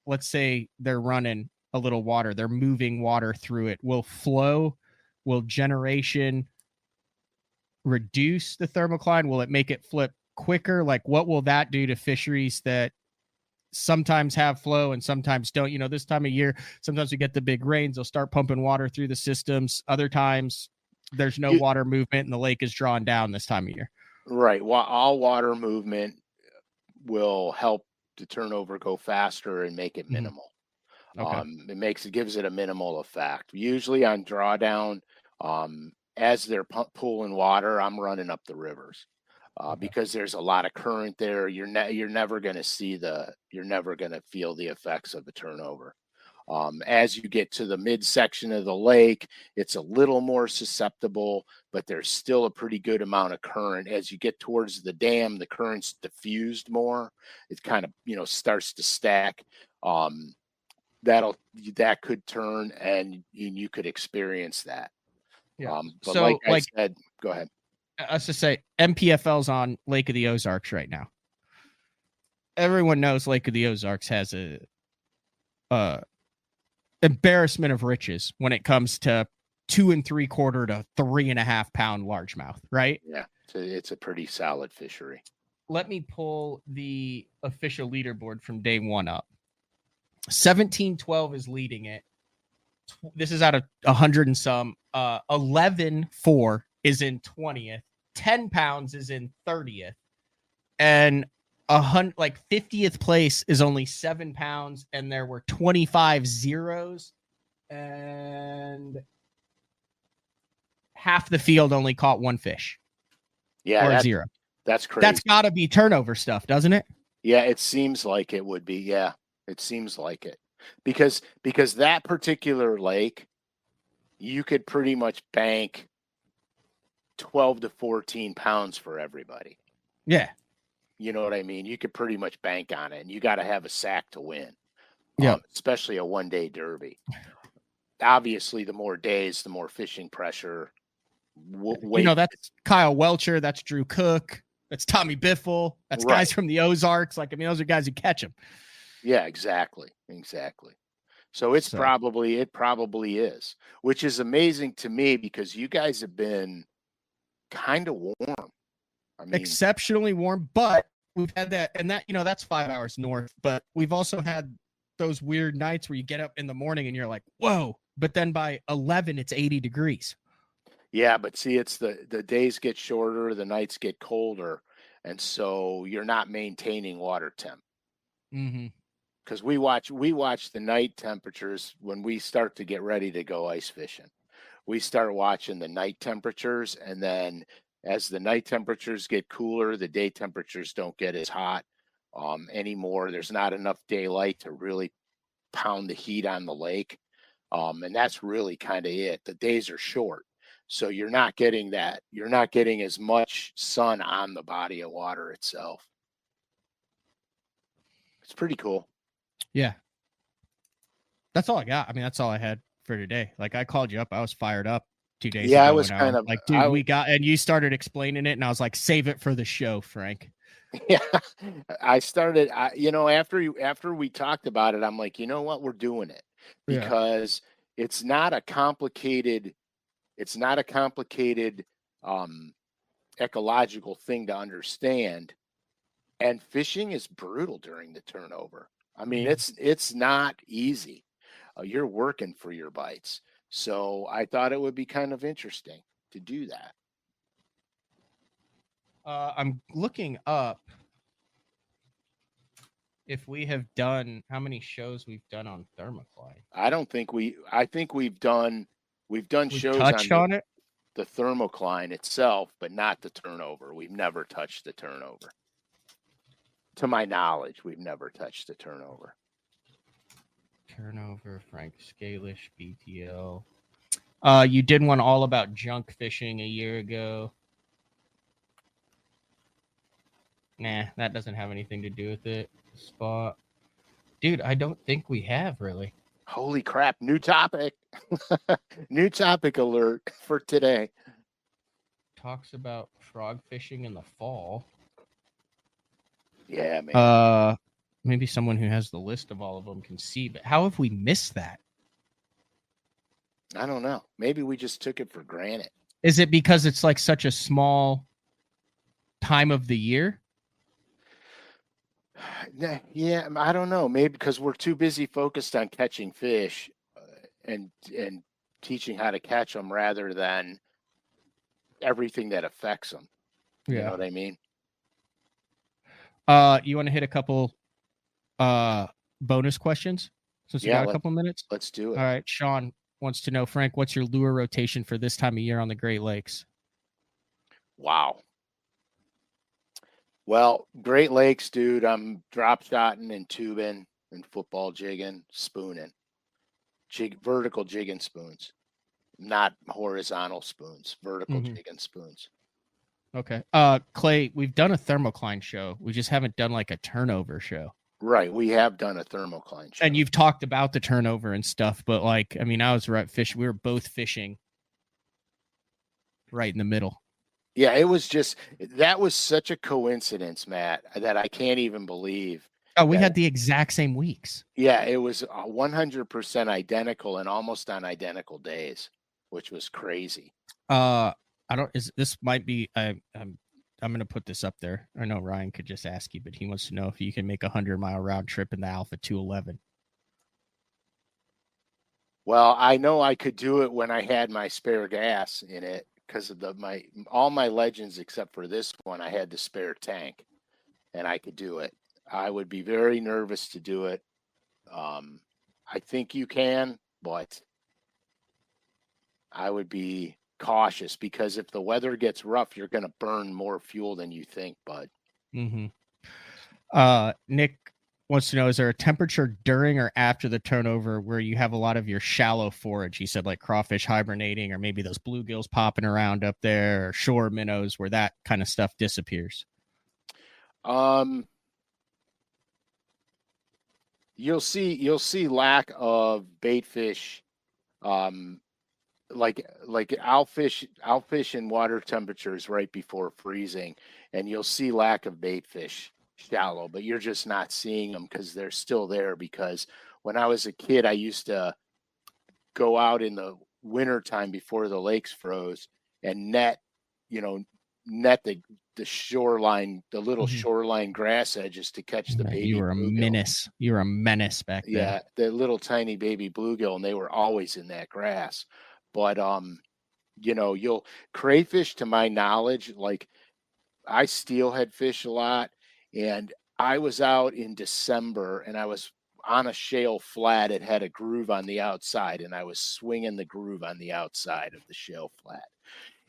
let's say they're running a little water, they're moving water through it. Will generation reduce the thermocline? Will it make it flip quicker? Like, what will that do to fisheries that sometimes have flow and sometimes don't? This time of year, sometimes we get the big rains, they'll start pumping water through the systems. Other times there's no water movement and the lake is drawn down this time of year. Right. Well, all water movement will help the turnover go faster and make it minimal. Okay. It gives it a minimal effect. Usually on drawdown, as they're pulling water, I'm running up the rivers because there's a lot of current there. You're never going to feel the effects of a turnover. As you get to the midsection of the lake, it's a little more susceptible, but there's still a pretty good amount of current. As you get towards the dam, the current's diffused more. It kind of, starts to stack. That could turn and you could experience that. Yeah. But so, like I said, go ahead. Let's just say MPFL's on Lake of the Ozarks right now. Everyone knows Lake of the Ozarks has a embarrassment of riches when it comes to 2 3/4 to 3.5 pound largemouth, right? Yeah, it's a pretty solid fishery. Let me pull the official leaderboard from day one up. 1712 is leading it. This is out of 100 and some. 11-4 is in 20th. 10 pounds is in 30th. And 50th place is only 7 pounds, and there were 25 zeros, and half the field only caught one fish. Yeah, or zero. That's crazy. That's got to be turnover stuff, doesn't it? Yeah, it seems like it would be. Yeah, it seems like it because that particular lake, you could pretty much bank 12 to 14 pounds for everybody. Yeah. You know what I mean? You could pretty much bank on it, and you got to have a sack to win. Yeah. Especially a one-day derby. Obviously, the more days, the more fishing pressure. That's Kyle Welcher. That's Drew Cook. That's Tommy Biffle. That's guys from the Ozarks. Like, I mean, those are guys who catch them. Yeah, exactly. So it probably is, which is amazing to me because you guys have been kind of warm. I mean, exceptionally warm, but we've had that, and that, that's 5 hours north, but we've also had those weird nights where you get up in the morning and you're like, whoa, but then by 11, it's 80 degrees. Yeah, but see, it's the days get shorter, the nights get colder, and so you're not maintaining water temp. Mm-hmm. Because we watch the night temperatures when we start to get ready to go ice fishing. We start watching the night temperatures, and then as the night temperatures get cooler, the day temperatures don't get as hot anymore. There's not enough daylight to really pound the heat on the lake, and that's really kind of it. The days are short, so you're not getting that. You're not getting as much sun on the body of water itself. It's pretty cool. Yeah. That's all I got. I mean, that's all I had for today. Like, I called you up. I was fired up 2 days ago. Yeah, I was kind of like, dude, and you started explaining it, and I was like, save it for the show, Frank. Yeah, I started, after we talked about it, I'm like, you know what? We're doing it because it's not a complicated ecological thing to understand. And fishing is brutal during the turnover. I mean, it's not easy. You're working for your bites. So I thought it would be kind of interesting to do that. I'm looking up if we have done how many shows we've done on thermocline. I think we've done shows on it, the thermocline itself, but not the turnover. We've never touched the turnover. To my knowledge, we've never touched the turnover. Turnover, Frank Scalish, BTL. You did one all about junk fishing a year ago. Nah, that doesn't have anything to do with it. Spot. Dude, I don't think we have really. Holy crap. New topic. New topic alert for today. Talks about frog fishing in the fall. Yeah, man. Maybe someone who has the list of all of them can see, but how have we missed that? I don't know. Maybe we just took it for granted. Is it because it's like such a small time of the year? Yeah, I don't know. Maybe because we're too busy focused on catching fish and teaching how to catch them rather than everything that affects them. You know what I mean? You want to hit a couple bonus questions since we got a couple minutes? Let's do it. All right. Sean wants to know, Frank, what's your lure rotation for this time of year on the Great Lakes? Wow. Well, Great Lakes, dude, I'm drop shotting and tubing and football jigging, spooning. Vertical jigging spoons, not horizontal spoons, vertical jigging spoons. Okay. Clay, we've done a thermocline show. We just haven't done like a turnover show. Right. We have done a thermocline show. And you've talked about the turnover and stuff, but like, I mean, I was right fishing. We were both fishing right in the middle. Yeah, that was such a coincidence, Matt, that I can't even believe. Oh, we had the exact same weeks. Yeah, it was 100% identical and almost on identical days, which was crazy. This might be, I'm going to put this up there. I know Ryan could just ask you, but he wants to know if you can make a 100-mile round trip in the Alpha 211. Well, I know I could do it when I had my spare gas in it because of all my legends except for this one, I had the spare tank and I could do it. I would be very nervous to do it. I think you can, but I would be cautious because if the weather gets rough, you're going to burn more fuel than you think, bud. Mm-hmm. Nick wants to know, is there a temperature during or after the turnover where you have a lot of your shallow forage? He said like crawfish hibernating, or maybe those bluegills popping around up there, or shore minnows, where that kind of stuff disappears. You'll see lack of bait fish, like I'll fish in water temperatures right before freezing, and you'll see lack of bait fish shallow, but you're just not seeing them because they're still there. Because when I was a kid, I used to go out in the winter time before the lakes froze and net the shoreline, the little shoreline grass edges to catch the baby. You were a menace. You were a menace back then. Yeah, the little tiny baby bluegill, and they were always in that grass. But crayfish, to my knowledge, like I steelhead fish a lot, and I was out in December and I was on a shale flat. It had a groove on the outside, and I was swinging the groove on the outside of the shale flat.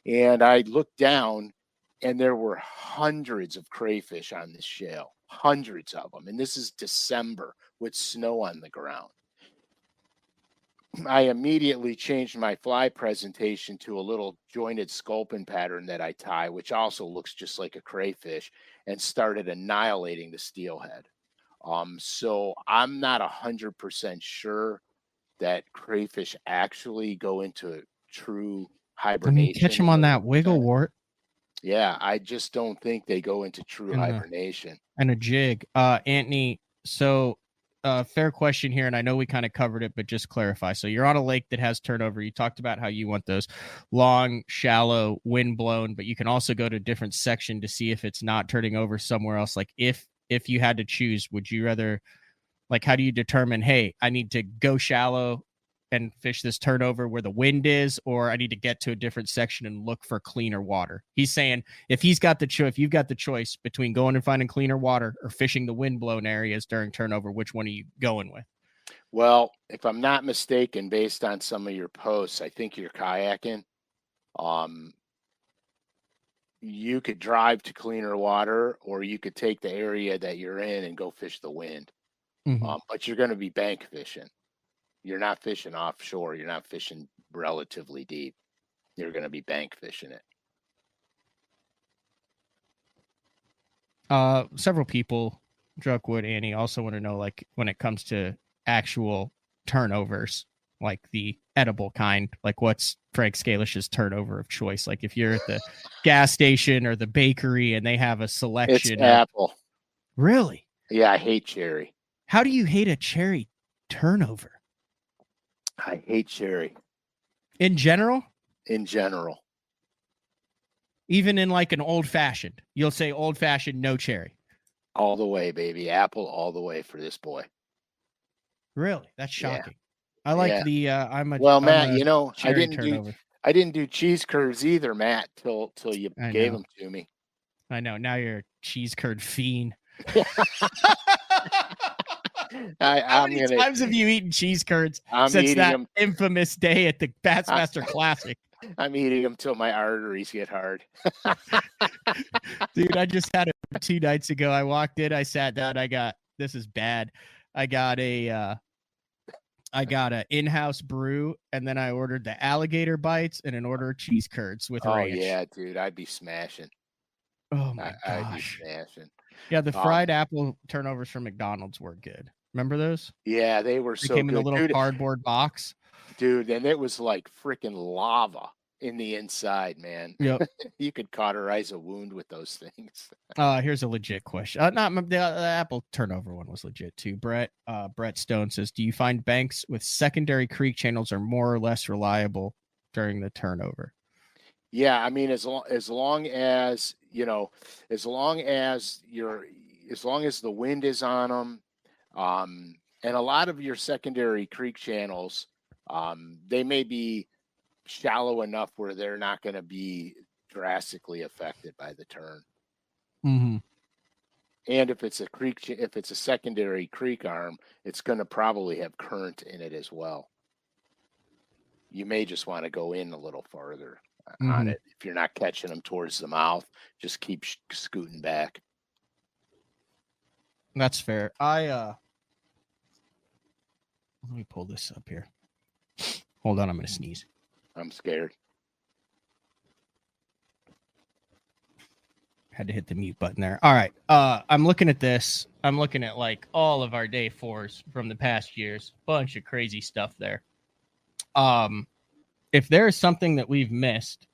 And I looked down, and there were hundreds of crayfish on this shale, hundreds of them. And this is December with snow on the ground. I immediately changed my fly presentation to a little jointed sculpin pattern that I tie, which also looks just like a crayfish, and started annihilating the steelhead. So I'm not 100% sure that crayfish actually go into true hibernation. I mean, catch them on that wiggle wart. Yeah, I just don't think they go into true hibernation. And a jig. Anthony, so fair question here, and I know we kind of covered it, but just clarify. So you're on a lake that has turnover. You talked about how you want those long, shallow, wind blown, but you can also go to a different section to see if it's not turning over somewhere else. Like if you had to choose, would you rather, like, how do you determine, hey, I need to go shallow and fish this turnover where the wind is, or I need to get to a different section and look for cleaner water? He's saying if you've got the choice between going and finding cleaner water or fishing the wind blown areas during turnover, which one are you going with? Well, if I'm not mistaken, based on some of your posts, I think you're kayaking. You could drive to cleaner water, or you could take the area that you're in and go fish the wind. But you're going to be bank fishing. You're not fishing offshore. You're not fishing relatively deep. You're going to be bank fishing it. Several people, Druckwood, Annie, also want to know, like, when it comes to actual turnovers, like the edible kind, like what's Frank Scalish's turnover of choice? Like if you're at the gas station or the bakery and they have a selection. It's apple. Really? Yeah, I hate cherry. How do you hate a cherry turnover? I hate cherry. In general? In general. Even in like an old fashioned, you'll say old fashioned, no cherry. All the way, baby. Apple all the way for this boy. Really? That's shocking. Yeah. I like the Matt, I didn't do cheese curds either, Matt, till you gave them to me. I know. Now you're a cheese curd fiend. How many times have you eaten cheese curds since that infamous day at the Bassmaster Classic? I'm eating them till my arteries get hard. Dude, I just had it 2 nights ago. I walked in, I sat down, this is bad. I got a in-house brew, and then I ordered the alligator bites and an order of cheese curds with ranch. Oh yeah, dude, I'd be smashing. Oh my gosh. I'd be smashing. Yeah, the fried apple turnovers from McDonald's were good. Remember those? Yeah, they were so good. They came in a little cardboard box. Dude, and it was like freaking lava in the inside, man. Yep. You could cauterize a wound with those things. Here's a legit question. The apple turnover one was legit too. Brett Stone says, do you find banks with secondary creek channels are more or less reliable during the turnover? Yeah, I mean, as long as the wind is on them, and a lot of your secondary creek channels, they may be shallow enough where they're not going to be drastically affected by the turn. Mm-hmm. And if it's a secondary creek arm, it's going to probably have current in it as well. You may just want to go in a little farther on it. If you're not catching them towards the mouth, just keep scooting back. That's fair. Let me pull this up here. Hold on, I'm gonna sneeze. I'm scared. Had to hit the mute button there. All right. I'm looking at this. I'm looking at like all of our day 4s from the past years. Bunch of crazy stuff there. If there is something that we've missed,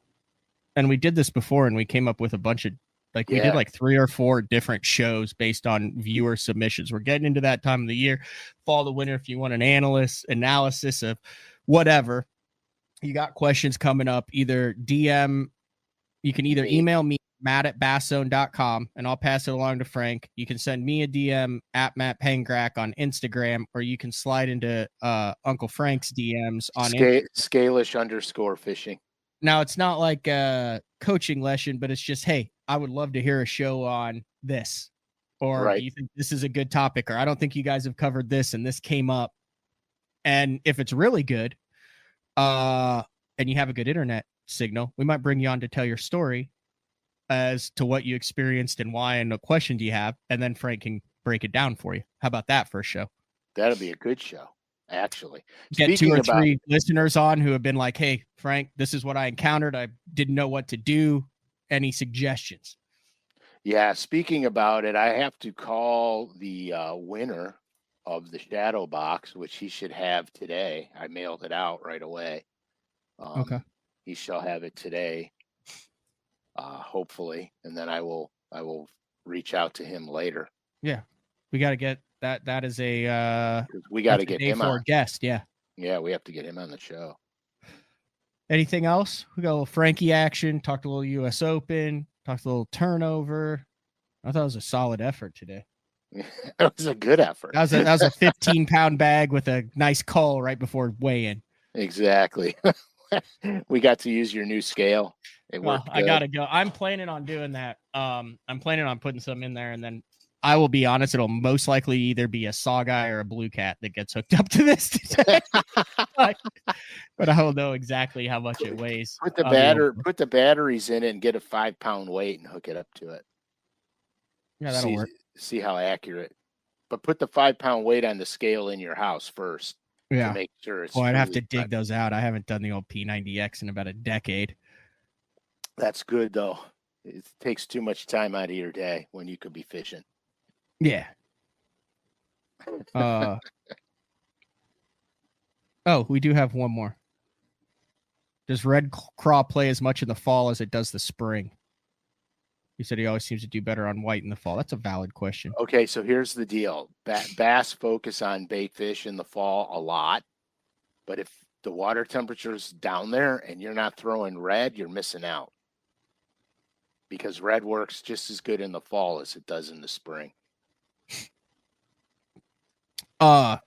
and we did this before, and we came up with a bunch of we did like 3 or 4 different shows based on viewer submissions. We're getting into that time of the year, fall to winter. If you want an analysis of whatever, you got questions coming up, either DM, you can either email me, matt@basszone.com, and I'll pass it along to Frank. You can send me a DM at Matt Pangrak on Instagram, or you can slide into Uncle Frank's DMs on SCALISH_fishing. Now, it's not like a coaching lesson, but it's just, hey, I would love to hear a show on this. Or do you think this is a good topic? Or I don't think you guys have covered this, and this came up. And if it's really good, and you have a good internet signal, we might bring you on to tell your story as to what you experienced and why, and what question do you have, and then Frank can break it down for you. How about that for a show? That'll be a good show, actually. Get 2 or 3 listeners on who have been like, hey, Frank, this is what I encountered. I didn't know what to do. Any suggestions? Yeah, speaking about it, I have to call the winner of the shadow box, which he should have today. I mailed it out right away. Okay. He shall have it today, hopefully, and then I will reach out to him later. Yeah, we got to get that. That is a we got to get him on. Guest. Yeah, we have to get him on the show. Anything else? We got a little Frankie action. Talked a little U.S. Open. Talked a little turnover. I thought it was a solid effort today. That was a good effort. That was a 15-pound bag with a nice call right before weigh-in. Exactly. We got to use your new scale. I gotta go. I'm planning on doing that. I'm planning on putting some in there, and then I will be honest, it'll most likely either be a saw guy or a blue cat that gets hooked up to this today. But I will know exactly how much it weighs. Put the batteries in it and get a 5-pound weight and hook it up to it. Yeah, that'll work. See how accurate. But put the 5-pound weight on the scale in your house first. Yeah. To make sure it's. Well, I'd have to dig those out. I haven't done the old P90X in about a decade. That's good though. It takes too much time out of your day when you could be fishing. Yeah. Oh, we do have one more. Does red craw play as much in the fall as it does the spring? He said he always seems to do better on white in the fall. That's a valid question. Okay, so here's the deal. Bass focus on bait fish in the fall a lot. But if the water temperature's down there and you're not throwing red, you're missing out. Because red works just as good in the fall as it does in the spring. I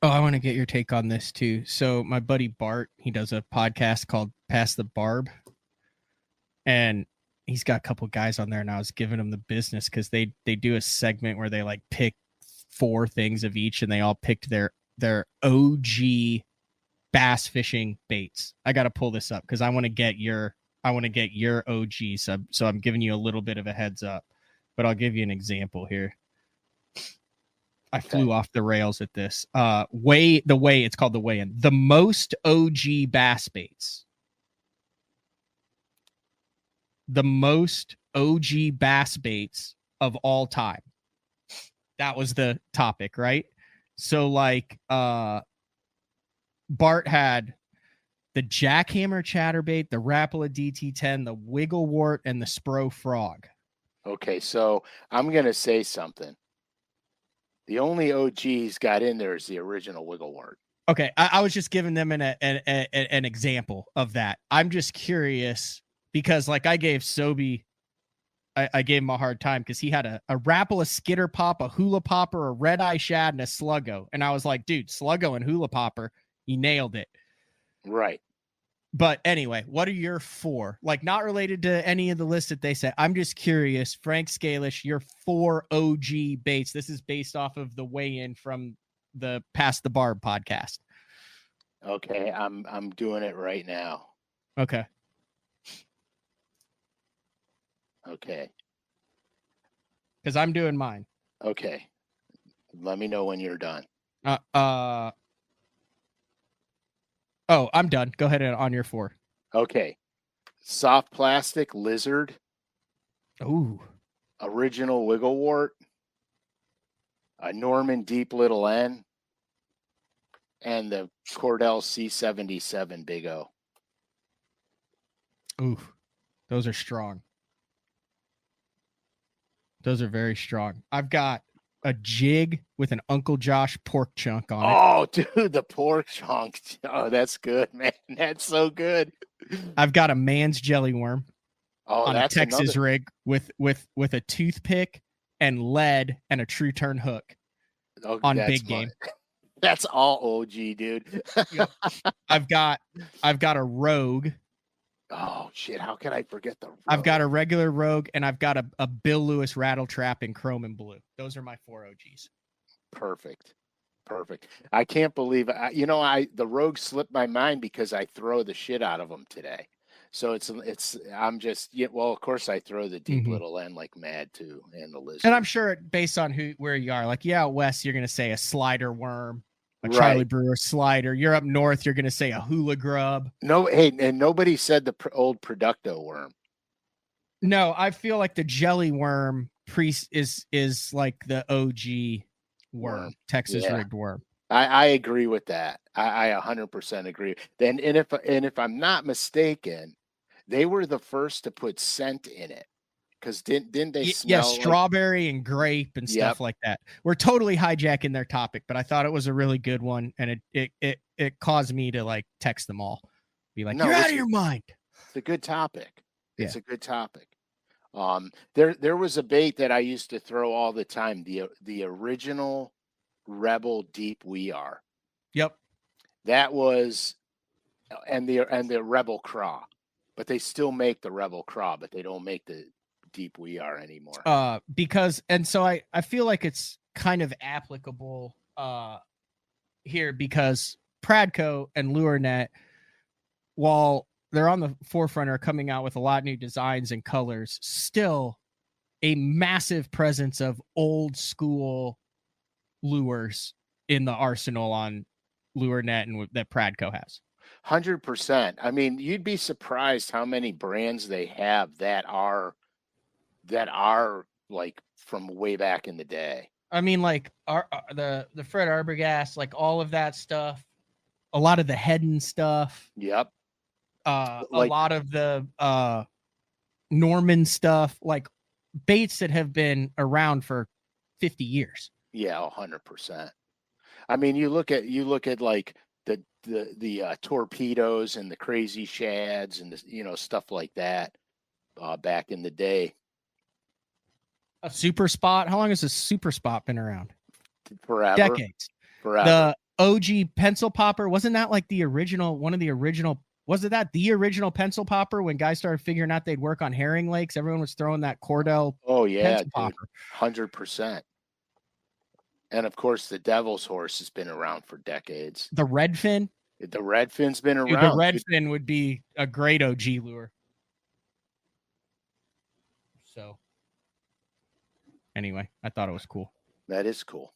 want to get your take on this too. So my buddy Bart, he does a podcast called Pass the Barb. And he's got a couple guys on there, and I was giving him the business because they do a segment where they like pick 4 things of each, and they all picked their OG bass fishing baits. I got to pull this up because I want to get your OG. So I'm giving you a little bit of a heads up, but I'll give you an example here. I flew off the rails at this. It's called the weigh-in. The most OG bass baits. The most OG bass baits of all time. That was the topic, right? So like Bart had the jackhammer chatterbait, the Rapala DT10, the wigglewort, and the Spro frog. Okay, so I'm going to say something. The only OGs got in there is the original wigglewort. Okay, I was just giving them an example of that. I'm just curious because, like, I gave Sobe, I gave him a hard time because he had a Rapala skitter pop, a hula popper, a red eye shad, and a sluggo. And I was like, dude, sluggo and hula popper, he nailed it. Right. But anyway, what are your 4? Like, not related to any of the lists that they said. I'm just curious, Frank Scalish, your 4 OG baits. This is based off of the weigh-in from the Pass the Barb podcast. Okay, I'm doing it right now. Okay. Okay. Because I'm doing mine. Okay. Let me know when you're done. Oh, I'm done. Go ahead on your 4. Okay. Soft plastic lizard. Ooh. Original wigglewort. A Norman Deep Little N. And the Cordell C77 Big O. Ooh. Those are strong. Those are very strong. I've got a jig with an Uncle Josh pork chunk on it. Oh, dude, the pork chunk. Oh, that's good, man. That's so good. I've got a man's jelly worm on a Texas rig with a toothpick and lead and a true turn hook on big game. That's all OG, dude. Yep. I've got a Rogue. Oh shit! How can I forget the Rogue? I've got a regular Rogue, and I've got a Bill Lewis rattle trap in chrome and blue. Those are my 4 OGs. Perfect. I can't believe the Rogue slipped my mind because I throw the shit out of them today. So I'm just well, of course I throw the Deep Little N like mad too, and the lizard. And I'm sure based on where you are, like out west, you're gonna say a slider worm. Charlie Brewer slider. You're up north, you're going to say a hula grub. No, hey, and nobody said the old Producto worm. No, I feel like the jelly worm is like the OG worm, Texas rigged worm. I agree with that. I 100% agree. And if I'm not mistaken, they were the first to put scent in it. Because didn't they smell strawberry and grape and stuff like that. We're totally hijacking their topic, but I thought it was a really good one, and it caused me to like text them all, be like, "You're out of your mind." It's a good topic. It's a good topic. There was a bait that I used to throw all the time. The original Rebel Deep We Are. Yep. That was, and the Rebel Craw, but they still make the Rebel Craw, but they don't make the Deep We Are anymore. So I feel like it's kind of applicable here because Pradco and LureNet, while they're on the forefront, are coming out with a lot of new designs and colors, still a massive presence of old school lures in the arsenal on LureNet and that Pradco has. 100%. I mean, you'd be surprised how many brands they have that are like from way back in the day. I mean, like the Fred Arbogast, like all of that stuff, a lot of the Hedden stuff. Yep. A lot of the Norman stuff, like baits that have been around for 50 years. Yeah, 100%. I mean, you look at like the torpedoes and the crazy shads and stuff like that back in the day. A super spot. How long has a super spot been around? Forever. Decades. Forever. The OG pencil popper, wasn't that like the original original pencil popper when guys started figuring out they'd work on herring lakes? Everyone was throwing that Cordell. Oh yeah, pencil popper. 100%. And of course, the Devil's Horse has been around for decades. The redfin. The redfin's been around. Dude, the redfin would be a great OG lure. So, anyway, I thought it was cool. That is cool.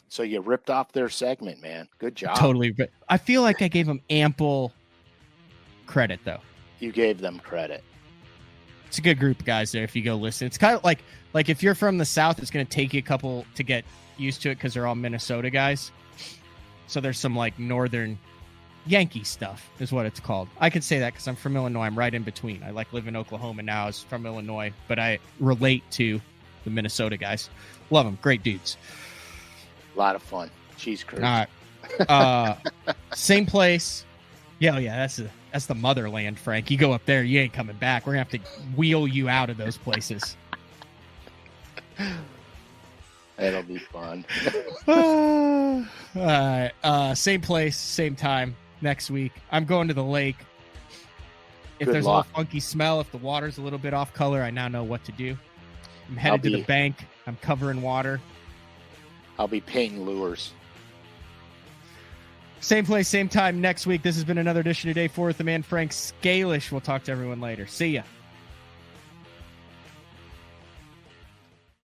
So you ripped off their segment, man. Good job. Totally. But I feel like I gave them ample credit, though. You gave them credit. It's a good group of guys there if you go listen. It's kind of like if you're from the South, it's going to take you a couple to get used to it because they're all Minnesota guys. So there's some like northern Yankee stuff is what it's called. I could say that because I'm from Illinois. I'm right in between. I like live in Oklahoma now. I was from Illinois, but I relate to the Minnesota guys. Love them. Great dudes. A lot of fun. Cheese curds. All right. Same place. Yeah, that's the motherland, Frank. You go up there, you ain't coming back. We're gonna have to wheel you out of those places. That'll be fun. All right. Same place, same time next week. I'm going to the lake. If there's a little funky smell, if the water's a little bit off color, I now know what to do. I'm headed to the bank. I'm covering water. I'll be painting lures. Same place, same time next week. This has been another edition of Day 4 with the man Frank SCALISH. We'll talk to everyone later. See ya.